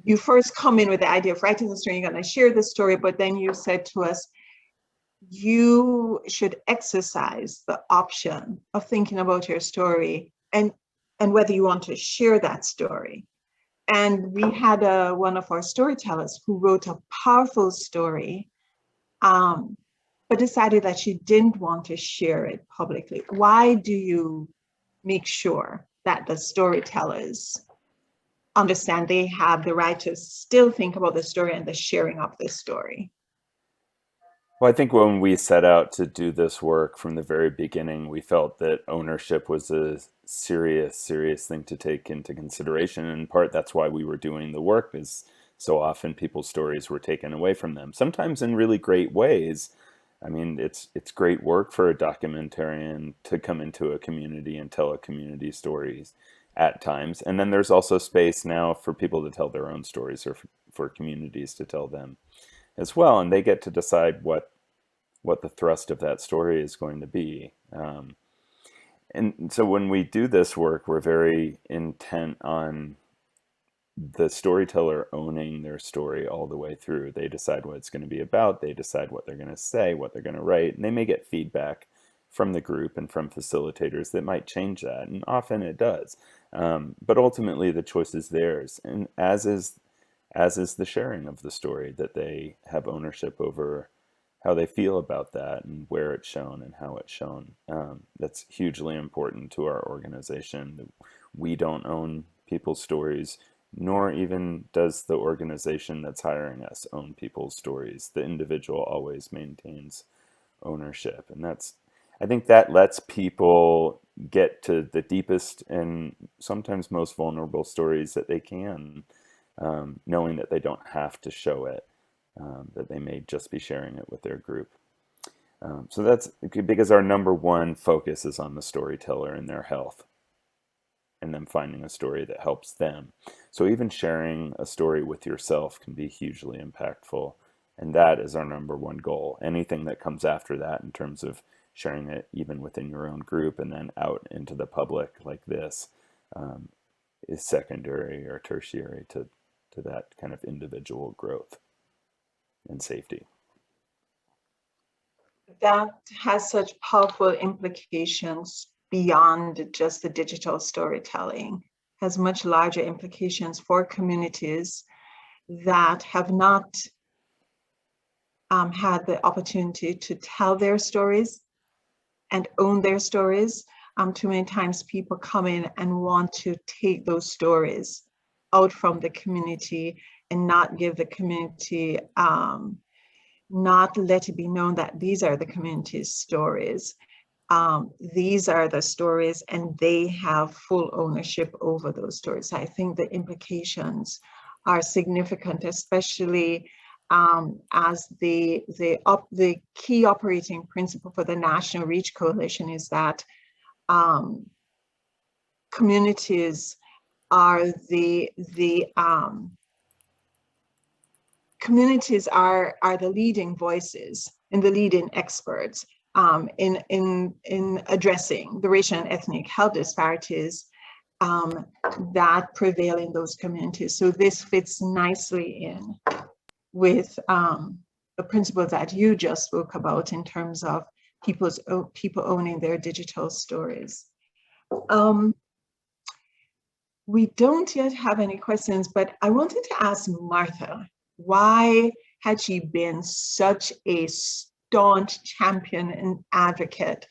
You first come in with the idea of writing the story, you're going to share the story, but then you said to us, you should exercise the option of thinking about your story and whether you want to share that story. And we had one of our storytellers who wrote a powerful story, but decided that she didn't want to share it publicly. Why do you make sure that the storytellers understand they have the right to still think about the story and the sharing of the story? Well, I think when we set out to do this work from the very beginning, we felt that ownership was a serious thing to take into consideration. And in part, that's why we were doing the work, is so often people's stories were taken away from them, sometimes in really great ways. I mean, it's great work for a documentarian to come into a community and tell a community stories at times. And then there's also space now for people to tell their own stories, or for communities to tell them as well, and they get to decide what the thrust of that story is going to be. And so when we do this work, we're very intent on the storyteller owning their story all the way through. They decide what it's going to be about, they decide what they're going to say, what they're going to write, and they may get feedback from the group and from facilitators that might change that, and often it does. But ultimately the choice is theirs, and as is the sharing of the story, that they have ownership over how they feel about that and where it's shown and how it's shown. That's hugely important to our organization. We don't own people's stories, nor even does the organization that's hiring us own people's stories. The individual always maintains ownership. And I think that lets people get to the deepest and sometimes most vulnerable stories that they can, knowing that they don't have to show it, that they may just be sharing it with their group. So that's because our number one focus is on the storyteller and their health, and them finding a story that helps them. So even sharing a story with yourself can be hugely impactful, and that is our number one goal. Anything that comes after that in terms of sharing it even within your own group and then out into the public like this, is secondary or tertiary to that kind of individual growth and safety. That has such powerful implications beyond just the digital storytelling, has much larger implications for communities that have not had the opportunity to tell their stories and own their stories. Too many times people come in and want to take those stories out from the community and not give the community, not let it be known that these are the community's stories. These are the stories and they have full ownership over those stories. I think the implications are significant, especially as the key operating principle for the National Reach Coalition is that communities are the leading voices and the leading experts in addressing the racial and ethnic health disparities that prevail in those communities. So this fits nicely in with the principles that you just spoke about in terms of people owning their digital stories. We don't yet have any questions, but I wanted to ask Martha, why had she been such a staunch champion and advocate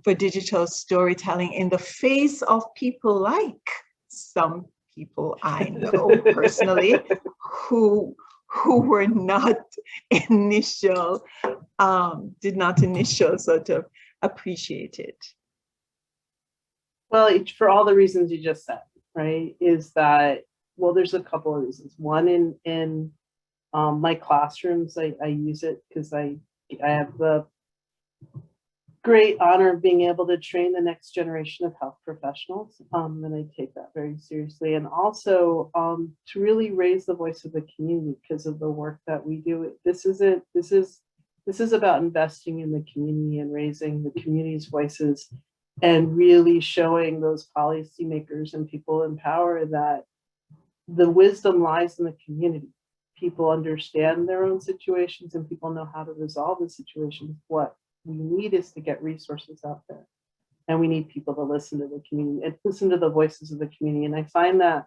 for digital storytelling in the face of people like some people I know personally who were not initial, did not initial sort of appreciate it? Well, for all the reasons you just said, right, is that, well, there's a couple of reasons. One, in my classrooms, I use it because I have the great honor of being able to train the next generation of health professionals, and I take that very seriously. And also to really raise the voice of the community because of the work that we do. This is about investing in the community and raising the community's voices and really showing those policymakers and people in power that the wisdom lies in the community. People understand their own situations and people know how to resolve the situations. What we need is to get resources out there, and we need people to listen to the community and listen to the voices of the community. And I find that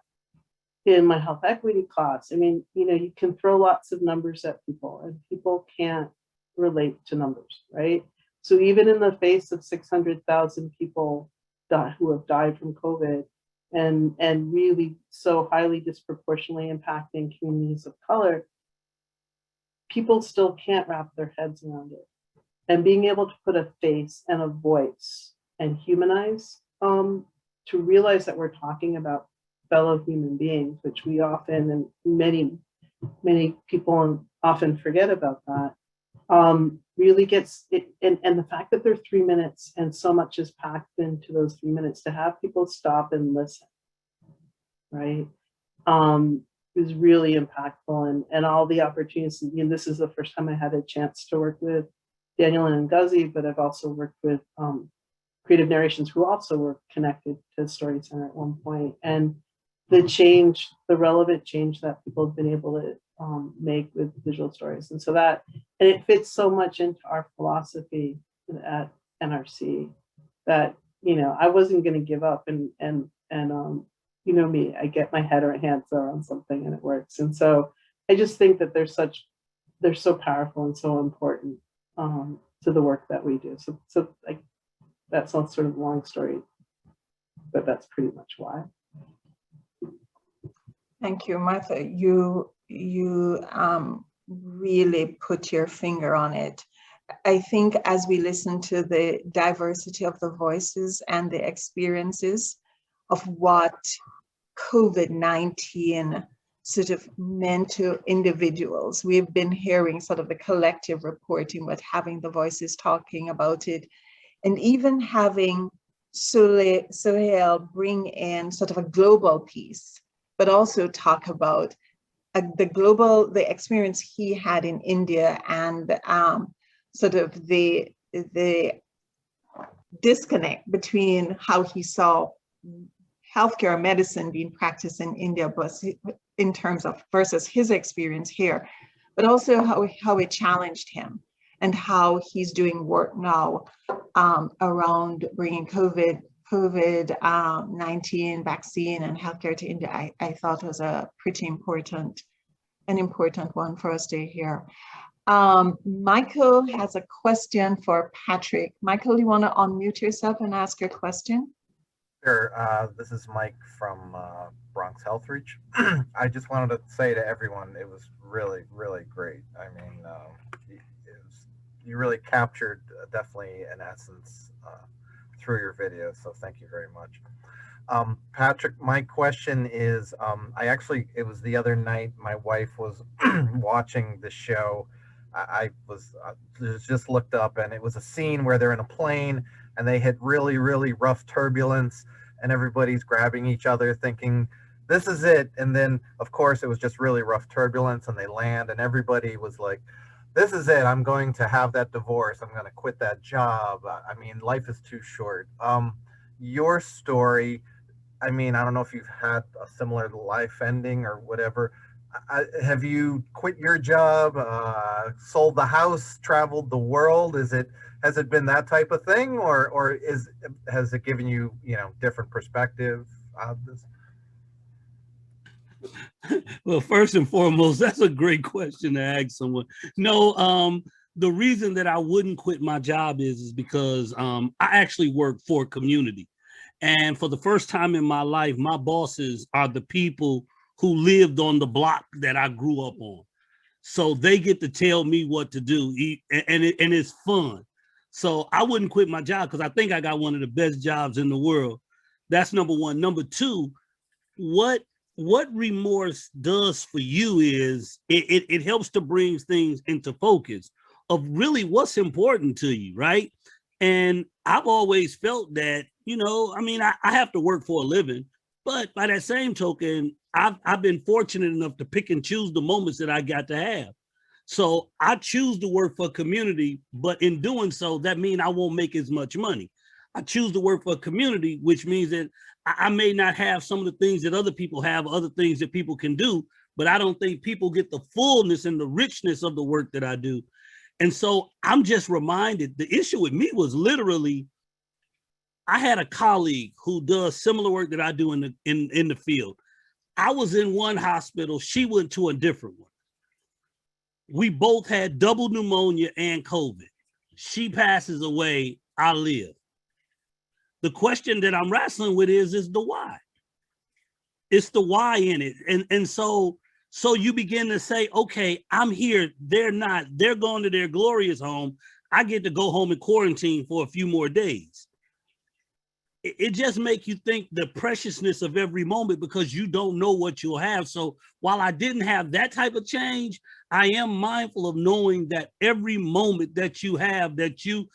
in my health equity class, I mean, you can throw lots of numbers at people and people can't relate to numbers, right? So even in the face of 600,000 people who have died from COVID and really so highly disproportionately impacting communities of color, people still can't wrap their heads around it. And being able to put a face and a voice and humanize, to realize that we're talking about fellow human beings, which we often, and many people often forget about that, really gets it. And the fact that they're 3 minutes and so much is packed into those 3 minutes, to have people stop and listen, right, is really impactful. And all the opportunities, this is the first time I had a chance to work with Daniel and Ngozi, but I've also worked with Creative Narrations, who also were connected to Story Center at one point. And the relevant change that people have been able to make with visual stories. And so and it fits so much into our philosophy at NRC that, I wasn't going to give up and me, I get my head or hands around something and it works. And so I just think that they're so powerful and so important to the work that we do. So like, that sounds sort of a long story, but that's pretty much why. Thank you, Martha. You really put your finger on it. I think as we listen to the diversity of the voices and the experiences of what COVID-19 sort of meant to individuals, we've been hearing sort of the collective reporting, but having the voices talking about it, and even having Sohail bring in sort of a global piece, but also talk about the experience he had in India and sort of the disconnect between how he saw healthcare or medicine being practiced in India, but in terms of versus his experience here, but also how it challenged him and how he's doing work now around bringing COVID-19 vaccine and healthcare to India. I thought was a pretty important one for us to hear. Michael has a question for Patrick. Michael, you want to unmute yourself and ask your question? Sure. This is Mike from Bronx Health Reach. I just wanted to say to everyone, it was really, really great. I mean, you really captured definitely an essence through your video, so thank you very much. Patrick, my question is, it was the other night, my wife was watching the show. I was just looked up, and it was a scene where they're in a plane and they hit really, really rough turbulence, and everybody's grabbing each other thinking, this is it. And then, of course, it was just really rough turbulence, and they land, and everybody was like, this is it. I'm going to have that divorce. I'm going to quit that job. I mean, life is too short. Your story, I mean, I don't know if you've had a similar life ending or whatever. Have you quit your job, sold the house, traveled the world? Has it been that type of thing, or has it given you, different perspective of this? Well, first and foremost, that's a great question to ask someone. No, the reason that I wouldn't quit my job is because I actually work for a community. And for the first time in my life, my bosses are the people who lived on the block that I grew up on. So they get to tell me what to do, and it's fun. So I wouldn't quit my job because I think I got one of the best jobs in the world. That's number one. Number two, what remorse does for you is it helps to bring things into focus of really what's important to you, right? And I've always felt that, I mean, I have to work for a living, but by that same token, I've been fortunate enough to pick and choose the moments that I got to have. So I choose to work for a community, but in doing so, that means I won't make as much money. I choose to work for a community, which means that I may not have some of the things that other people have, other things that people can do, but I don't think people get the fullness and the richness of the work that I do. And so I'm just reminded, the issue with me was literally, I had a colleague who does similar work that I do in the field. I was in one hospital, she went to a different one. We both had double pneumonia and COVID. She passes away, I live. The question that I'm wrestling with is the why. It's the why in it. And so you begin to say, okay, I'm here, they're not, they're going to their glorious home. I get to go home and quarantine for a few more days. It just makes you think the preciousness of every moment because you don't know what you'll have. So while I didn't have that type of change, I am mindful of knowing that every moment that you have, that you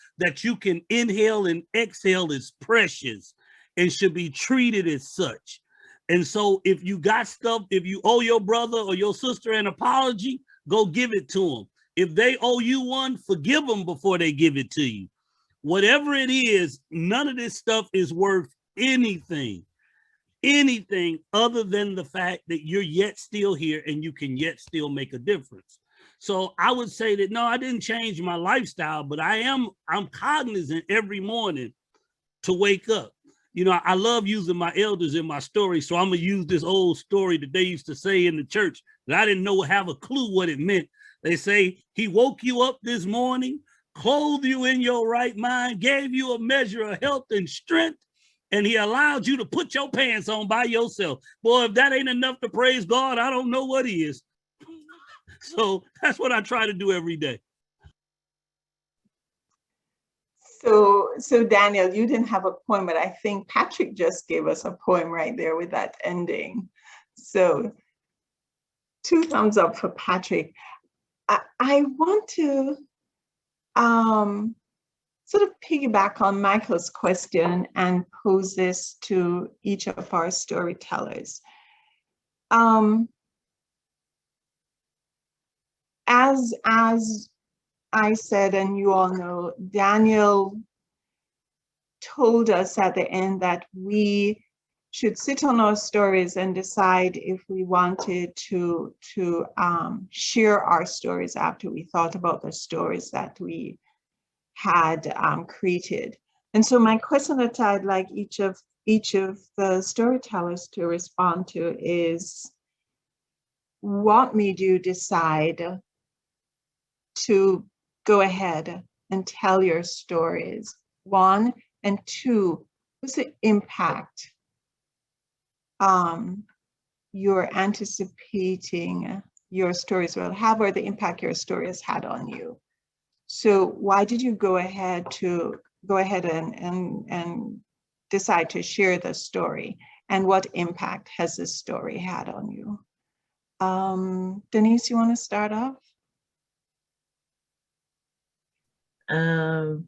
can inhale and exhale is precious and should be treated as such. And so if you got stuff, if you owe your brother or your sister an apology, go give it to them. If they owe you one, forgive them before they give it to you. Whatever it is, none of this stuff is worth anything other than the fact that you're yet still here and you can yet still make a difference. So I would say that, no, I didn't change my lifestyle, but I'm cognizant every morning to wake up. I love using my elders in my story. So I'm going to use this old story that they used to say in the church that I didn't have a clue what it meant. They say, he woke you up this morning, clothed you in your right mind, gave you a measure of health and strength, and he allowed you to put your pants on by yourself. Boy, if that ain't enough to praise God, I don't know what is. So that's what I try to do every day. So Daniel, you didn't have a poem, but I think Patrick just gave us a poem right there with that ending. So 2 thumbs up for Patrick. I want to sort of piggyback on Michael's question and pose this to each of our storytellers. As I said, and you all know, Daniel told us at the end that we should sit on our stories and decide if we wanted to share our stories after we thought about the stories that we had created. And so my question that I'd like each of the storytellers to respond to is, what made you decide to go ahead and tell your stories? One, and two, what's the impact you're anticipating your stories will have, or the impact your story has had on you? So why did you go ahead and decide to share the story, and what impact has this story had on you? Denise, you want to start off? I'm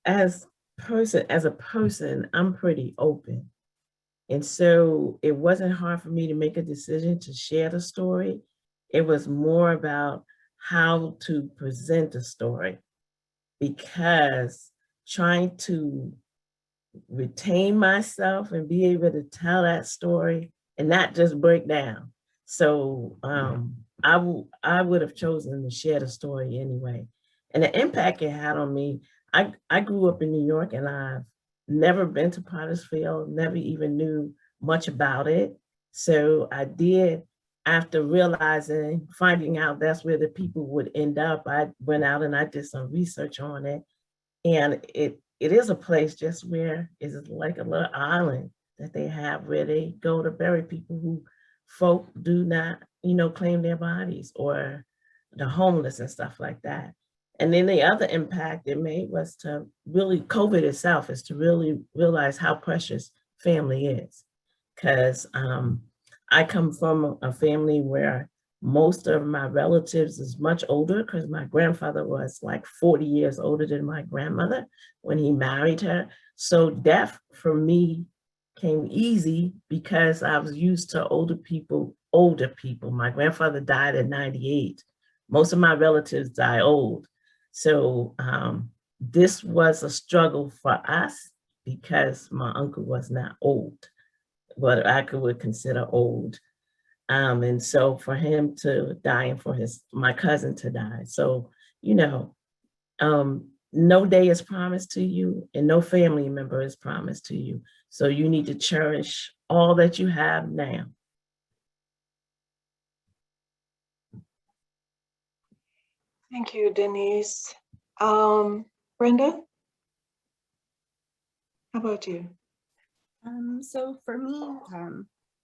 as a person, I'm pretty open. And so it wasn't hard for me to make a decision to share the story. It was more about how to present the story, because trying to retain myself and be able to tell that story and not just break down. So I would have chosen to share the story anyway. And the impact it had on me, I grew up in New York, and I've never been to Pottersfield, never even knew much about it. So I did, after finding out that's where the people would end up, I went out and I did some research on it. And it is a place just where it's like a little island that they have where they go to bury people who folk do not, claim their bodies, or the homeless and stuff like that. And then the other impact it made was to really, COVID itself is to really realize how precious family is. Because I come from a family where most of my relatives is much older, because my grandfather was like 40 years older than my grandmother when he married her. So death for me came easy because I was used to older people. My grandfather died at 98. Most of my relatives die old. So this was a struggle for us because my uncle was not old, what I would consider old. And so for him to die and for my cousin to die. So, no day is promised to you and no family member is promised to you. So you need to cherish all that you have now. Thank you, Denise. Brenda, how about you? So for me,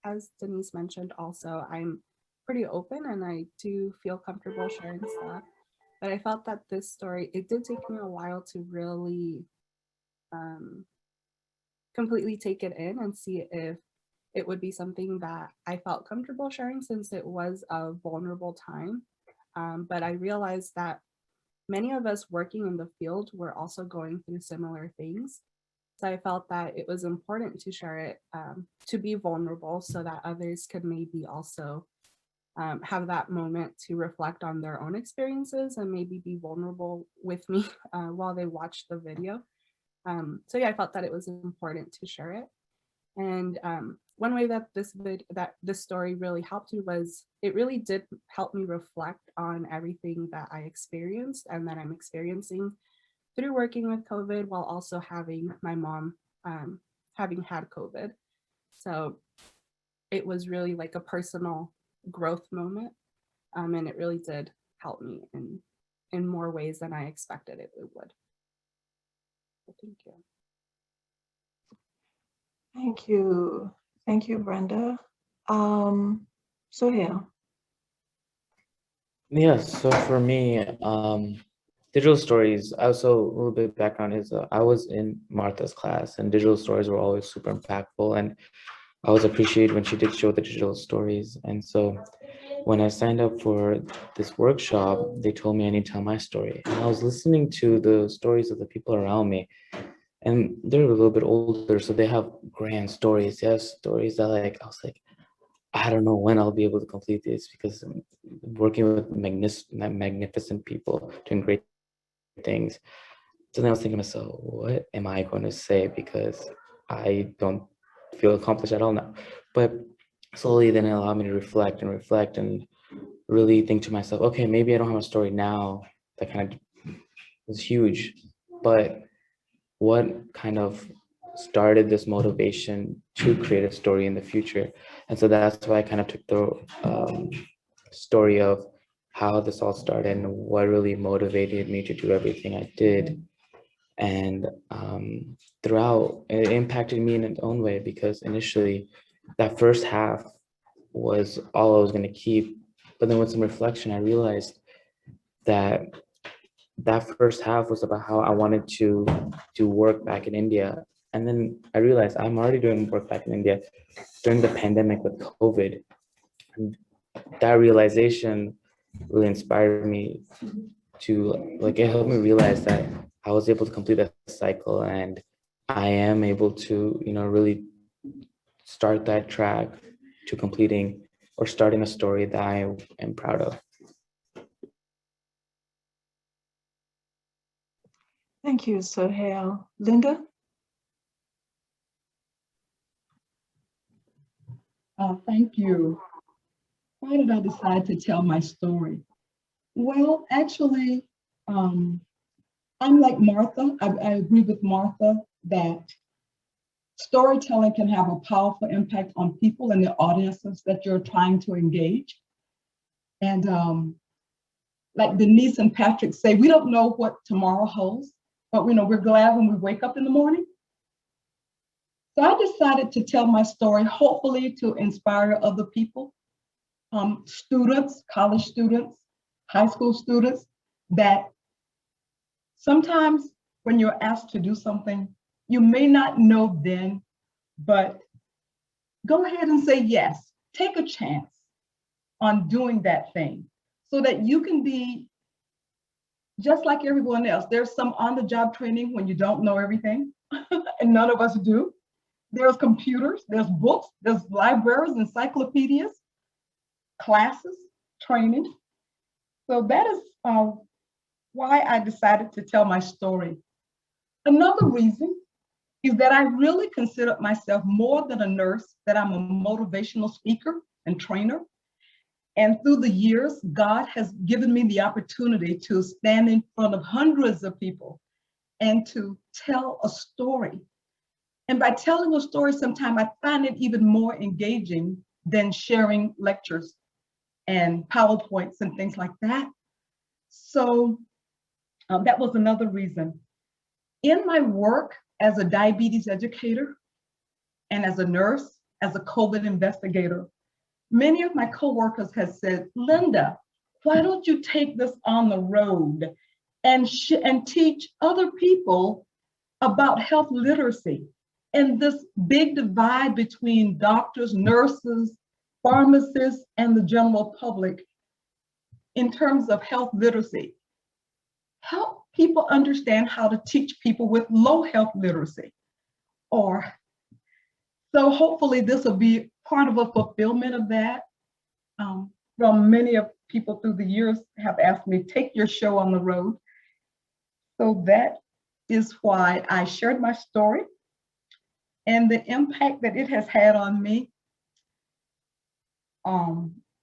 as Denise mentioned also, I'm pretty open and I do feel comfortable sharing stuff. But I felt that this story, it did take me a while to really completely take it in and see if it would be something that I felt comfortable sharing, since it was a vulnerable time. But I realized that many of us working in the field were also going through similar things. So I felt that it was important to share it, to be vulnerable, so that others could maybe also have that moment to reflect on their own experiences and maybe be vulnerable with me while they watch the video. So yeah, I felt that it was important to share it. And one way that this story really helped me was it really did help me reflect on everything that I experienced and that I'm experiencing through working with COVID, while also having my mom having had COVID. So it was really like a personal growth moment. And it really did help me in more ways than I expected it would. So thank you. Thank you. Thank you, Brenda. Sohail. Yes, so for me, digital stories, also a little bit of background is I was in Martha's class and digital stories were always super impactful, and I always appreciated when she did show the digital stories. And so when I signed up for this workshop, they told me I need to tell my story. And I was listening to the stories of the people around me, and they're a little bit older, so they have grand stories. They have stories that I was like, I don't know when I'll be able to complete this, because I'm working with magnificent people doing great things. So then I was thinking to myself, what am I going to say? Because I don't feel accomplished at all now. But slowly then it allowed me to reflect and really think to myself, okay, maybe I don't have a story now that kind of is huge, but what kind of started this motivation to create a story in the future? And so that's why I kind of took the story of how this all started and what really motivated me to do everything I did. And throughout, it impacted me in its own way, because initially that first half was all I was going to keep. But then with some reflection, I realized that that first half was about how I wanted to do work back in India. And then I realized I'm already doing work back in India during the pandemic with COVID. And that realization really inspired me to, like, it helped me realize that I was able to complete that cycle, and I am able to, really start that track to completing or starting a story that I am proud of. Thank you, Sohail. Linda? Thank you. Why did I decide to tell my story? Well, actually, I'm like Martha. I agree with Martha that storytelling can have a powerful impact on people and the audiences that you're trying to engage. And like Denise and Patrick say, we don't know what tomorrow holds, but we're glad when we wake up in the morning. So I decided to tell my story, hopefully to inspire other people, students, college students, high school students, that sometimes when you're asked to do something, you may not know then, but go ahead and say yes. Take a chance on doing that thing so that you can be just like everyone else. There's some on-the-job training when you don't know everything, and none of us do. There's computers, there's books, there's libraries, encyclopedias, classes, training. So that is why I decided to tell my story. Another reason is that I really consider myself more than a nurse, that I'm a motivational speaker and trainer. And through the years, God has given me the opportunity to stand in front of hundreds of people and to tell a story. And by telling a story, sometimes I find it even more engaging than sharing lectures and PowerPoints and things like that. So that was another reason. In my work as a diabetes educator and as a nurse, as a COVID investigator, many of my coworkers have said, Linda, why don't you take this on the road and teach other people about health literacy and this big divide between doctors, nurses, pharmacists, and the general public in terms of health literacy. Help people understand how to teach people with low health literacy. So hopefully this will be part of a fulfillment of that. From many of people through the years have asked me, take your show on the road. So that is why I shared my story and the impact that it has had on me.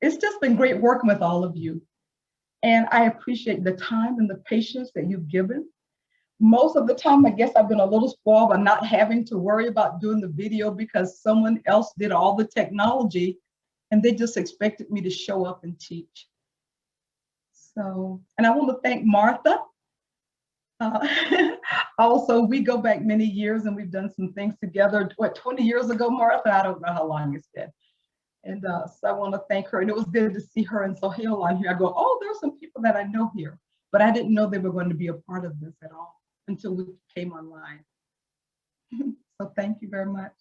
It's just been great working with all of you. And I appreciate the time and the patience that you've given. Most of the time, I guess I've been a little spoiled by not having to worry about doing the video because someone else did all the technology and they just expected me to show up and teach. So, and I want to thank Martha. Also, we go back many years and we've done some things together. What, 20 years ago, Martha? I don't know how long it's been. And so I want to thank her. And it was good to see her and Sohail on here. I go, oh, there's some people that I know here, but I didn't know they were going to be a part of this at all until we came online. So thank you very much.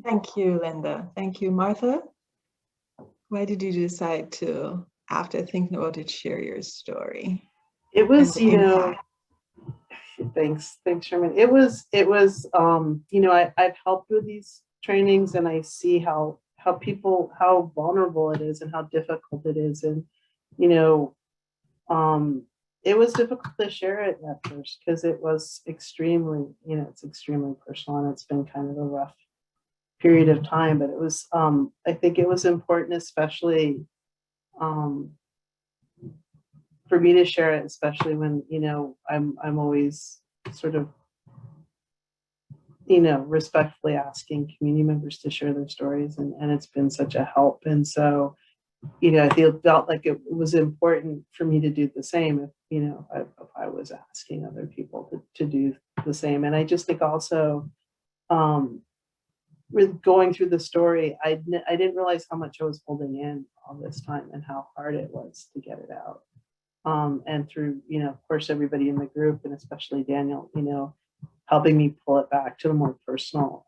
Thank you, Linda. Thank you, Martha. Why did you decide to, after thinking about it, share your story? It was, thanks, Sherman. It was, I've helped with these trainings and I see how vulnerable it is and how difficult it is. And, it was difficult to share it at first because it was extremely, it's extremely personal, and it's been kind of a rough period of time. But it was, I think it was important, especially for me to share it, especially when, I'm always sort of, respectfully asking community members to share their stories, and it's been such a help. And so, I felt like it was important for me to do the same if I was asking other people to do the same. And I just think also, with going through the story, I didn't realize how much I was holding in all this time and how hard it was to get it out. And through, of course, everybody in the group, and especially Daniel, helping me pull it back to the more personal,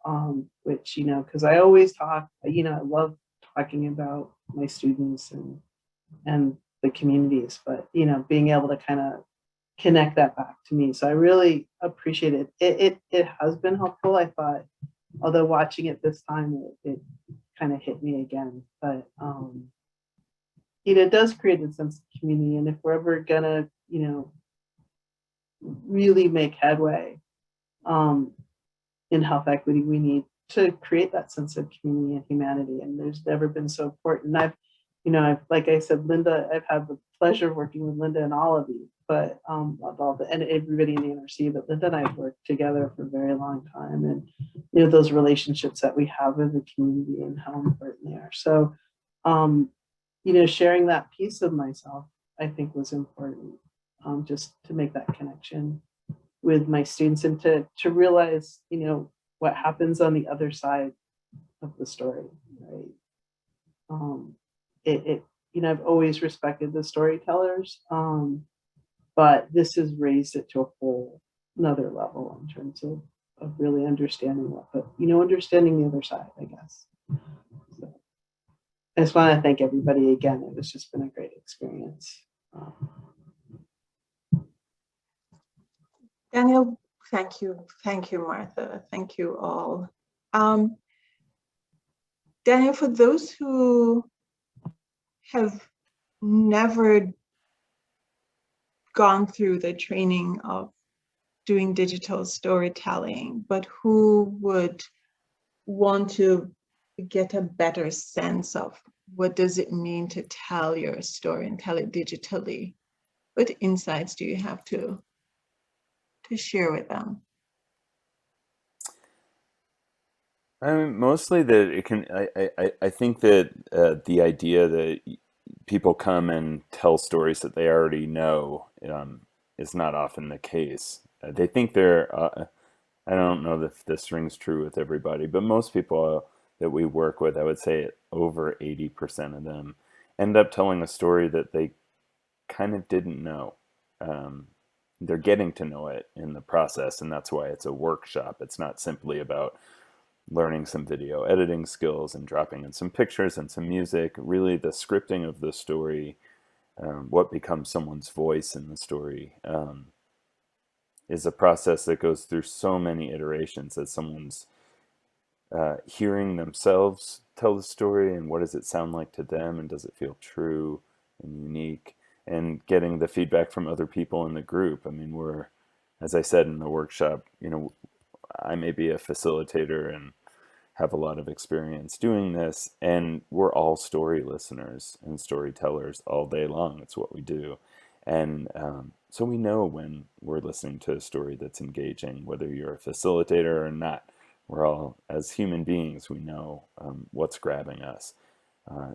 which, because I always talk, I love talking about my students and the communities, but, being able to kind of connect that back to me. So I really appreciate it. It has been helpful. I thought, although watching it this time, it kind of hit me again, but, it does create a sense of community. And if we're ever gonna, really make headway in health equity, we need to create that sense of community and humanity. And there's never been so important. I've, like I said, Linda, I've had the pleasure of working with Linda and all of you, but and everybody in the NRC, but Linda and I have worked together for a very long time. And, those relationships that we have with the community and how important they are. So, sharing that piece of myself, I think, was important, just to make that connection with my students and to realize, what happens on the other side of the story, right? I've always respected the storytellers, but this has raised it to a whole another level in terms of really understanding understanding the other side, I guess. So I just want to thank everybody again. It was just been a great experience. Daniel, thank you. Thank you, Martha. Thank you all. Daniel, for those who have never gone through the training of doing digital storytelling, but who would want to get a better sense of what does it mean to tell your story and tell it digitally, what insights do you have to share with them? I mean, mostly that it can. I think that the idea that people come and tell stories that they already know is not often the case. They think they're. I don't know if this rings true with everybody, but most people that we work with, I would say over 80% of them end up telling a story that they kind of didn't know. They're getting to know it in the process, and that's why it's a workshop. It's not simply about learning some video editing skills and dropping in some pictures and some music. Really, the scripting of the story, what becomes someone's voice in the story, is a process that goes through so many iterations as someone's hearing themselves tell the story, and what does it sound like to them, and does it feel true and unique, and getting the feedback from other people in the group. I mean, as I said in the workshop, I may be a facilitator and have a lot of experience doing this, and we're all story listeners and storytellers all day long. It's what we do. And so we know when we're listening to a story that's engaging, whether you're a facilitator or not. We're all, as human beings, we know what's grabbing us.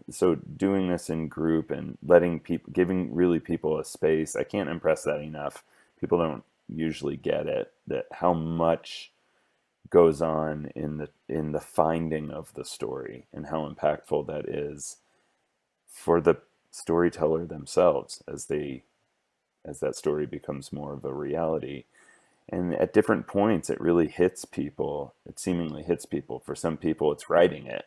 So doing this in group and letting people, giving really people a space, I can't impress that enough. People don't usually get it, that how much goes on in the finding of the story and how impactful that is for the storyteller themselves as that story becomes more of a reality. And at different points, it really hits people. It seemingly hits people. For some people, it's writing it.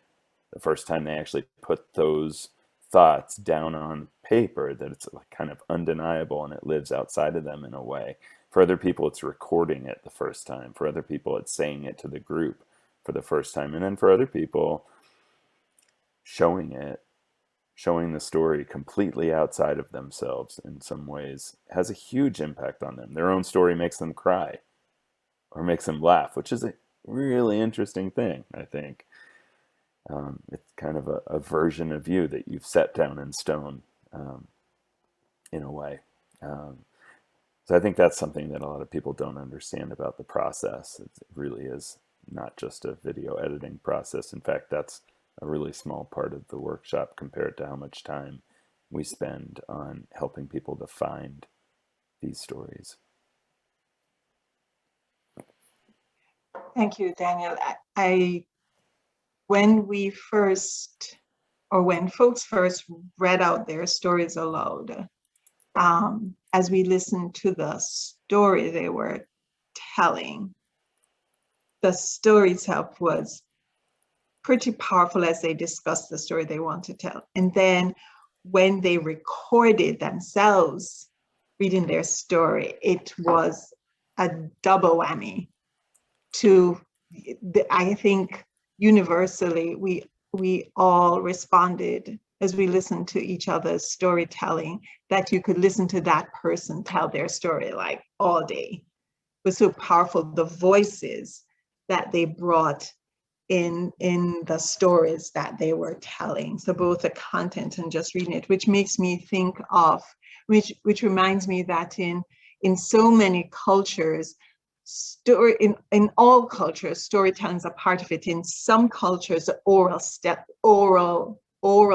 The first time they actually put those thoughts down on paper, that it's kind of undeniable and it lives outside of them in a way. For other people, it's recording it the first time. For other people, it's saying it to the group for the first time. And then for other people, showing it, showing the story completely outside of themselves in some ways has a huge impact on them. Their own story makes them cry or makes them laugh, which is a really interesting thing, I think. It's kind of a version of you that you've set down in stone, in a way. So I think that's something that a lot of people don't understand about the process. It really is not just a video editing process. In fact, that's a really small part of the workshop compared to how much time we spend on helping people to find these stories. Thank you, Daniel. When folks first read out their stories aloud, as we listened to the story they were telling, the story itself was pretty powerful as they discussed the story they want to tell. And then when they recorded themselves reading their story, it was a double whammy. I think universally, we all responded as we listened to each other's storytelling, that you could listen to that person tell their story like all day. It was so powerful, the voices that they brought in the stories that they were telling. So both the content and just reading it, which makes me think of, which reminds me that in so many cultures, in all cultures, storytelling is a part of it. In some cultures, oral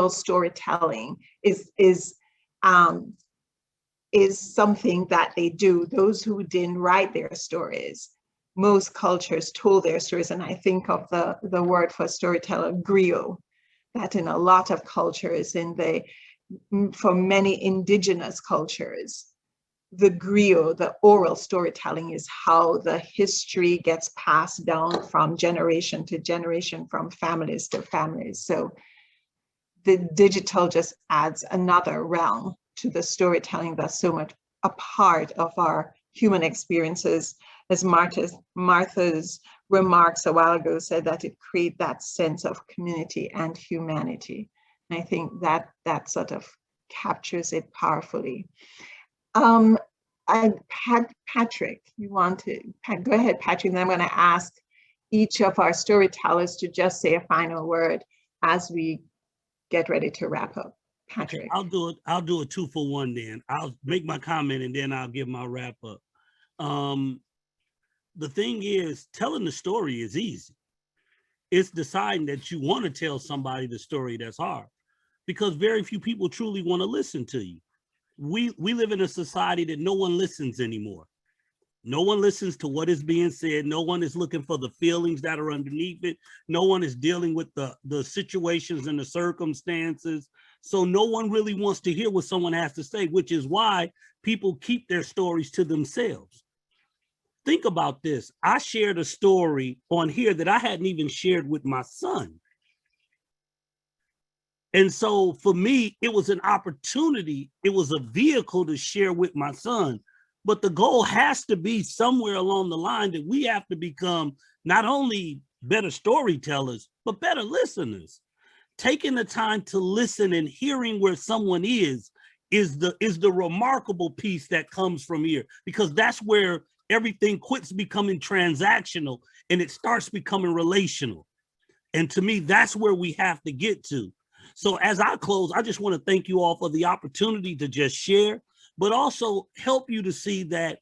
storytelling is something that they do. Those who didn't write their stories, most cultures told their stories. And I think of the word for storyteller, griot, that in a lot of cultures, for many indigenous cultures, the griot, the oral storytelling, is how the history gets passed down from generation to generation, from families to families. So the digital just adds another realm to the storytelling that's so much a part of our human experiences. As Martha's remarks a while ago said, that it creates that sense of community and humanity. And I think that sort of captures it powerfully. Patrick, you want to go ahead, Patrick, and then I'm going to ask each of our storytellers to just say a final word as we get ready to wrap up. Patrick. I'll do it 2-for-1 then. I'll make my comment and then I'll give my wrap up. The thing is, telling the story is easy. It's deciding that you want to tell somebody the story that's hard, because very few people truly want to listen to you. We live in a society that no one listens anymore. No one listens to what is being said. No one is looking for the feelings that are underneath it. No one is dealing with the situations and the circumstances. So no one really wants to hear what someone has to say, which is why people keep their stories to themselves. Think about this. I shared a story on here that I hadn't even shared with my son. And so for me, it was an opportunity. It was a vehicle to share with my son. But the goal has to be somewhere along the line that we have to become not only better storytellers, but better listeners. Taking the time to listen and hearing where someone is the remarkable piece that comes from here, because that's where everything quits becoming transactional and it starts becoming relational. And to me, that's where we have to get to. So as I close, I just want to thank you all for the opportunity to just share, but also help you to see that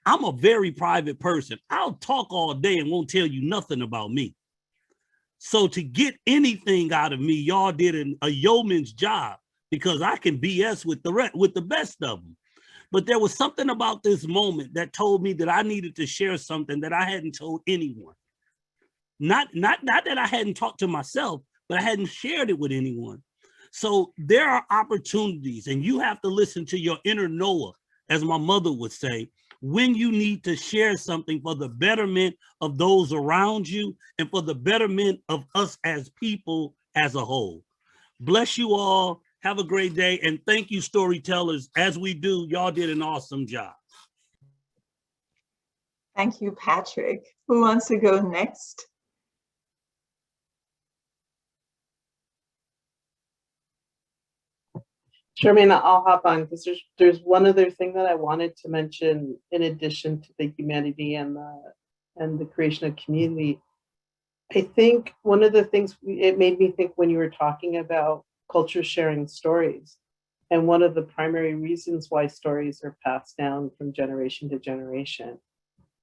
I'm a very private person. I'll talk all day and won't tell you nothing about me. So to get anything out of me, y'all did a yeoman's job, because I can BS with the best of them. But there was something about this moment that told me that I needed to share something that I hadn't told anyone. Not that I hadn't talked to myself, but I hadn't shared it with anyone. So there are opportunities, and you have to listen to your inner Noah, as my mother would say, when you need to share something for the betterment of those around you and for the betterment of us as people as a whole. Bless you all. Have a great day. And thank you, storytellers. As we do, y'all did an awesome job. Thank you, Patrick. Who wants to go next? Charmaine, I'll hop on because there's one other thing that I wanted to mention in addition to the humanity and the creation of community. I think one of the things it made me think when you were talking about culture sharing stories, and one of the primary reasons why stories are passed down from generation to generation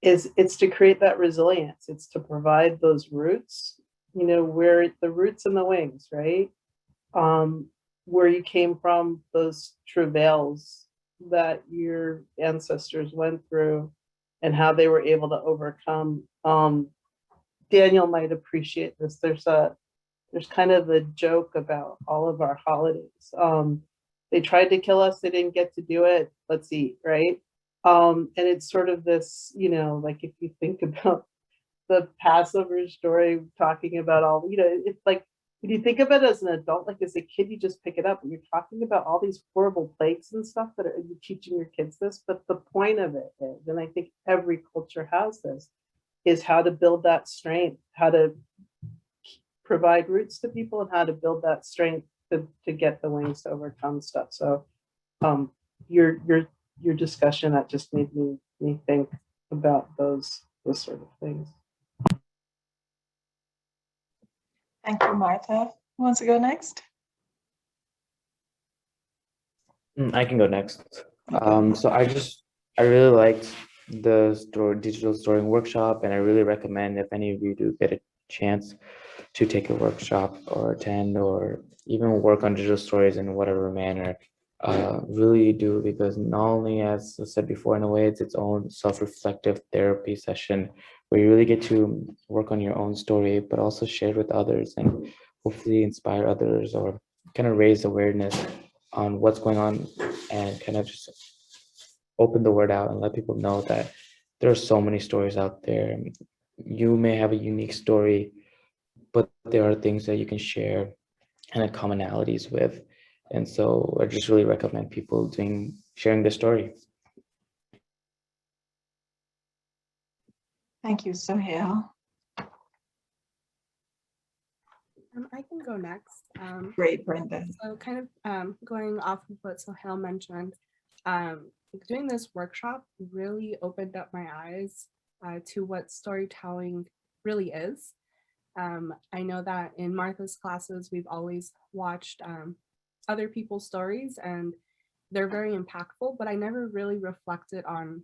is it's to create that resilience. It's to provide those roots, you know, where the roots and the wings, right? Where you came from, those travails that your ancestors went through and how they were able to overcome. Daniel might appreciate this. There's kind of a joke about all of our holidays. They tried to kill us, they didn't get to do it. Let's eat, right? And it's sort of this, you know, like if you think about the Passover story, talking about all, you know, it's like when you think of it as an adult, like as a kid, you just pick it up and you're talking about all these horrible plagues and stuff that you're teaching your kids this. But the point of it is, and I think every culture has this, is how to build that strength, how to provide roots to people, and how to build that strength to get the wings to overcome stuff. So your discussion, that just made me think about those sort of things. Thank you, Martha. Who wants to go next? I can go next. So I really liked the digital storying workshop, and I really recommend if any of you do get a chance to take a workshop or attend or even work on digital stories in whatever manner, really do, because not only, as I said before, in a way, it's its own self-reflective therapy session where you really get to work on your own story, but also share it with others and hopefully inspire others or kind of raise awareness on what's going on and kind of just open the word out and let people know that there are so many stories out there. You may have a unique story, but there are things that you can share and commonalities with. And so I just really recommend people sharing their story. Thank you, Sohail. I can go next. Great, Brenda. So kind of going off of what Sohail mentioned, doing this workshop really opened up my eyes to what storytelling really is. I know that in Martha's classes, we've always watched other people's stories and they're very impactful, but I never really reflected on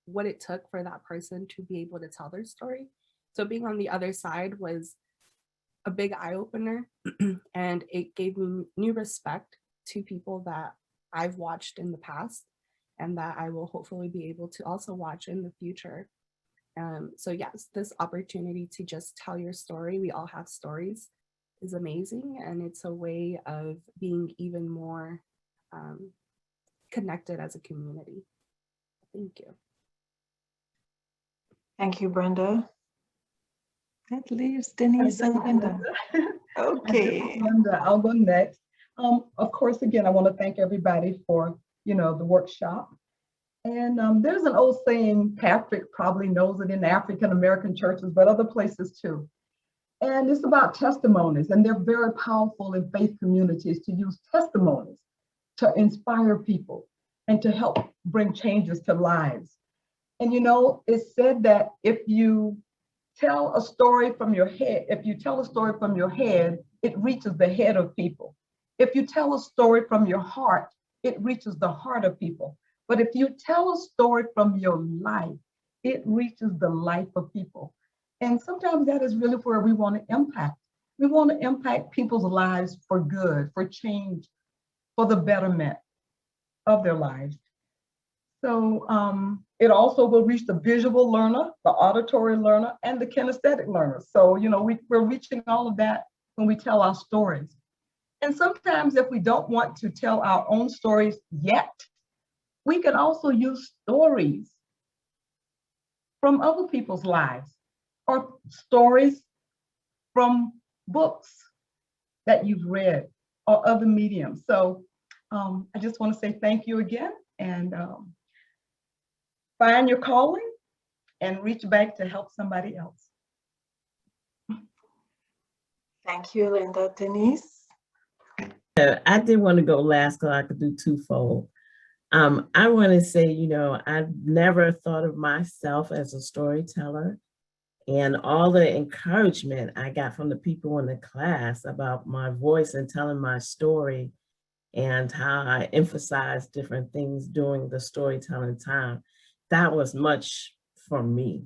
what it took for that person to be able to tell their story. So being on the other side was a big eye opener and it gave me new respect to people that I've watched in the past and that I will hopefully be able to also watch in the future. So yes, this opportunity to just tell your story, we all have stories, is amazing. And it's a way of being even more connected as a community. Thank you. Thank you, Brenda. That leaves Denise and Linda. Okay. Linda, I'll go next. Of course, again, I want to thank everybody for, the workshop. And there's an old saying, Patrick probably knows it in African American churches, but other places too. And it's about testimonies, and they're very powerful in faith communities to use testimonies to inspire people and to help bring changes to lives. And it's said that if you tell a story from your head, it reaches the head of people. If you tell a story from your heart, it reaches the heart of people. But if you tell a story from your life, it reaches the life of people. And sometimes that is really where we want to impact. We want to impact people's lives for good, for change, for the betterment of their lives. So it also will reach the visual learner, the auditory learner, and the kinesthetic learner. So, we're reaching all of that when we tell our stories. And sometimes if we don't want to tell our own stories yet, we can also use stories from other people's lives or stories from books that you've read or other mediums. So I just want to say thank you again and find your calling and reach back to help somebody else. Thank you, Linda. Denise? I did want to go last because I could do twofold. I want to say, you know, I've never thought of myself as a storyteller, and all the encouragement I got from the people in the class about my voice and telling my story and how I emphasized different things during the storytelling time, that was much for me,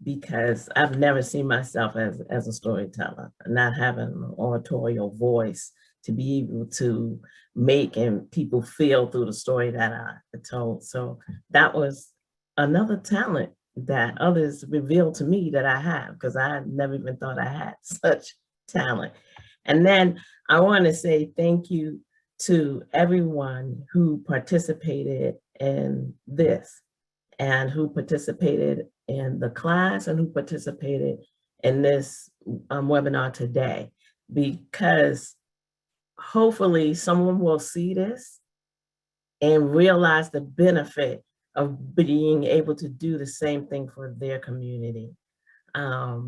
because I've never seen myself as a storyteller, not having an oratorial voice to be able to make and people feel through the story that I told. So that was another talent that others revealed to me that I have, because I never even thought I had such talent. And then I want to say thank you to everyone who participated in this, and who participated in the class, and who participated in this webinar today, because hopefully someone will see this and realize the benefit of being able to do the same thing for their community,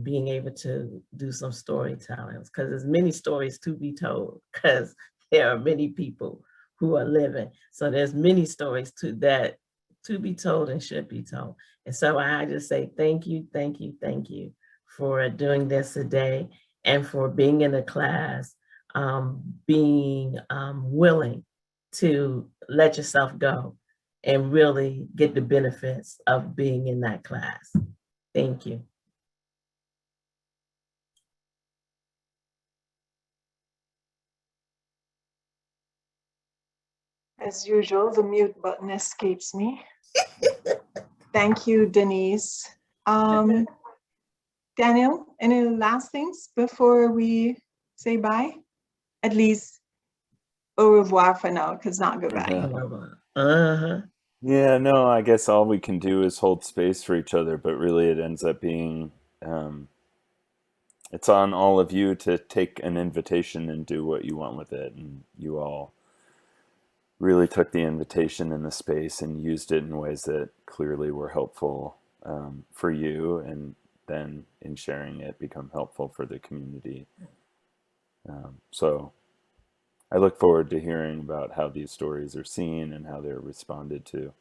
being able to do some storytelling, because there's many stories to be told, because there are many people who are living. So there's many stories to be told and should be told. And so I just say thank you, thank you, thank you for doing this today, and for being in the class, being willing to let yourself go and really get the benefits of being in that class. Thank you. As usual, the mute button escapes me. Thank you, Denise. Daniel, any last things before we say bye? At least au revoir for now, because not goodbye. Yeah, no, I guess all we can do is hold space for each other, but really it ends up being, it's on all of you to take an invitation and do what you want with it. And you all really took the invitation in the space and used it in ways that clearly were helpful for you, and then in sharing it become helpful for the community. So I look forward to hearing about how these stories are seen and how they're responded to.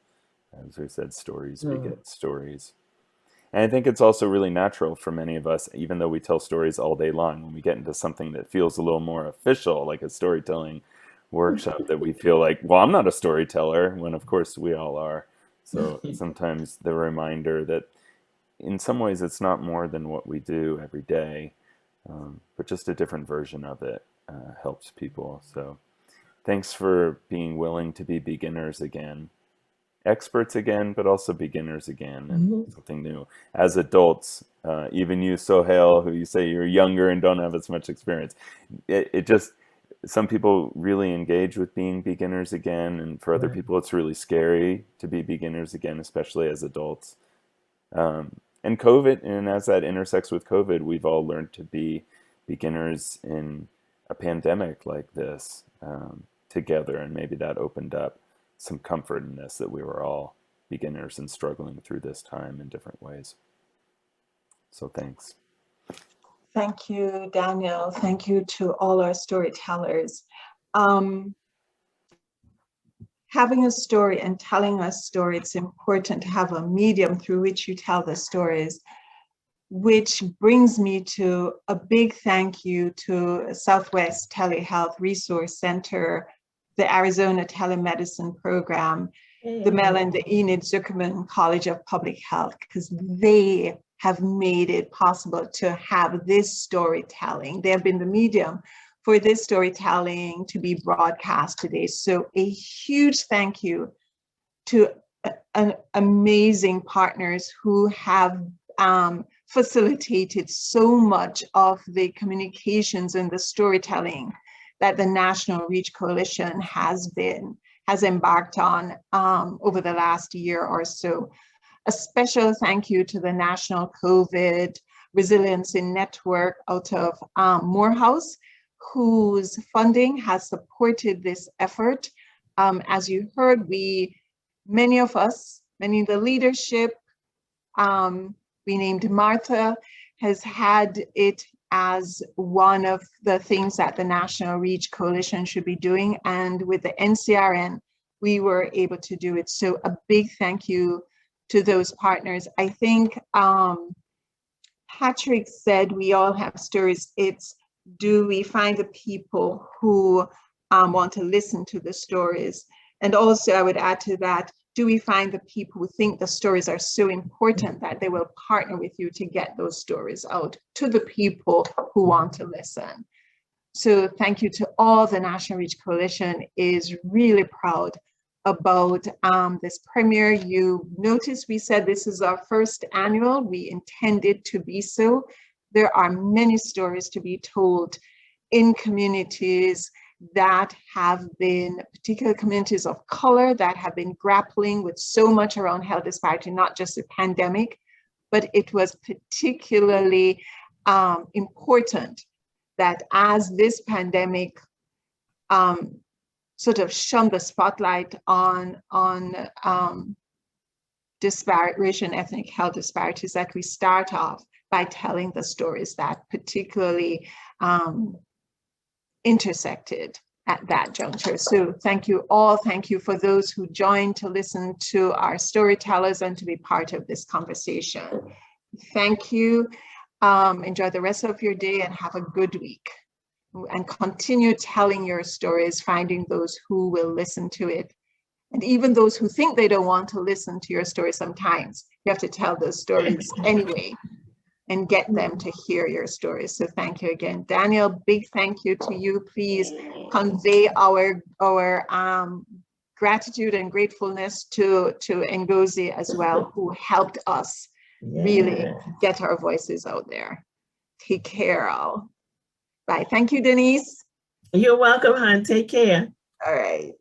As we said, stories beget stories. And I think it's also really natural for many of us, even though we tell stories all day long, when we get into something that feels a little more official, like a storytelling workshop, that we feel like, well, I'm not a storyteller, when of course we all are. So sometimes the reminder that in some ways it's not more than what we do every day, but just a different version of it helps people. So thanks for being willing to be beginners again, experts again, but also beginners again, and something new. As adults, even you, Sohail, who you say you're younger and don't have as much experience, it just, some people really engage with being beginners again, and for other people it's really scary to be beginners again, especially as adults. And COVID, and as that intersects with COVID, we've all learned to be beginners in a pandemic like this together, and maybe that opened up some comfort in this, that we were all beginners and struggling through this time in different ways. So thanks. Thank you, Daniel. Thank you to all our storytellers. Having a story and telling a story, it's important to have a medium through which you tell the stories, which brings me to a big thank you to Southwest Telehealth Resource Center, the Arizona Telemedicine Program, the Mel and the Enid Zuckerman College of Public Health, because they have made it possible to have this storytelling. They have been the medium for this storytelling to be broadcast today. So a huge thank you to amazing partners who have facilitated so much of the communications and the storytelling that the National Reach Coalition has embarked on over the last year or so. A special thank you to the National COVID Resiliency Network out of Morehouse, whose funding has supported this effort. As you heard, many of the leadership, we named Martha, has had it as one of the things that the National Reach Coalition should be doing. And with the NCRN, we were able to do it. So a big thank you to those partners. I think Patrick said we all have stories. It's, do we find the people who want to listen to the stories? And also I would add to that, do we find the people who think the stories are so important that they will partner with you to get those stories out to the people who want to listen? So thank you to all. The National Reach Coalition is really proud about this premiere. You notice we said this is our first annual. We intended to be so. There are many stories to be told in communities that have been, particular communities of color, that have been grappling with so much around health disparity, not just the pandemic, but it was particularly important that as this pandemic sort of shone the spotlight on disparate racial and ethnic health disparities, that we start off by telling the stories that particularly intersected at that juncture. So thank you all. Thank you for those who joined to listen to our storytellers and to be part of this conversation. Thank you. Enjoy the rest of your day and have a good week. And continue telling your stories, finding those who will listen to it. And even those who think they don't want to listen to your story sometimes, you have to tell those stories anyway and get them to hear your stories. So thank you again. Daniel, big thank you to you. Please convey our gratitude and gratefulness to Ngozi as well, who helped us really get our voices out there. Take care all. Bye. Thank you, Denise. You're welcome, hon. Take care. All right.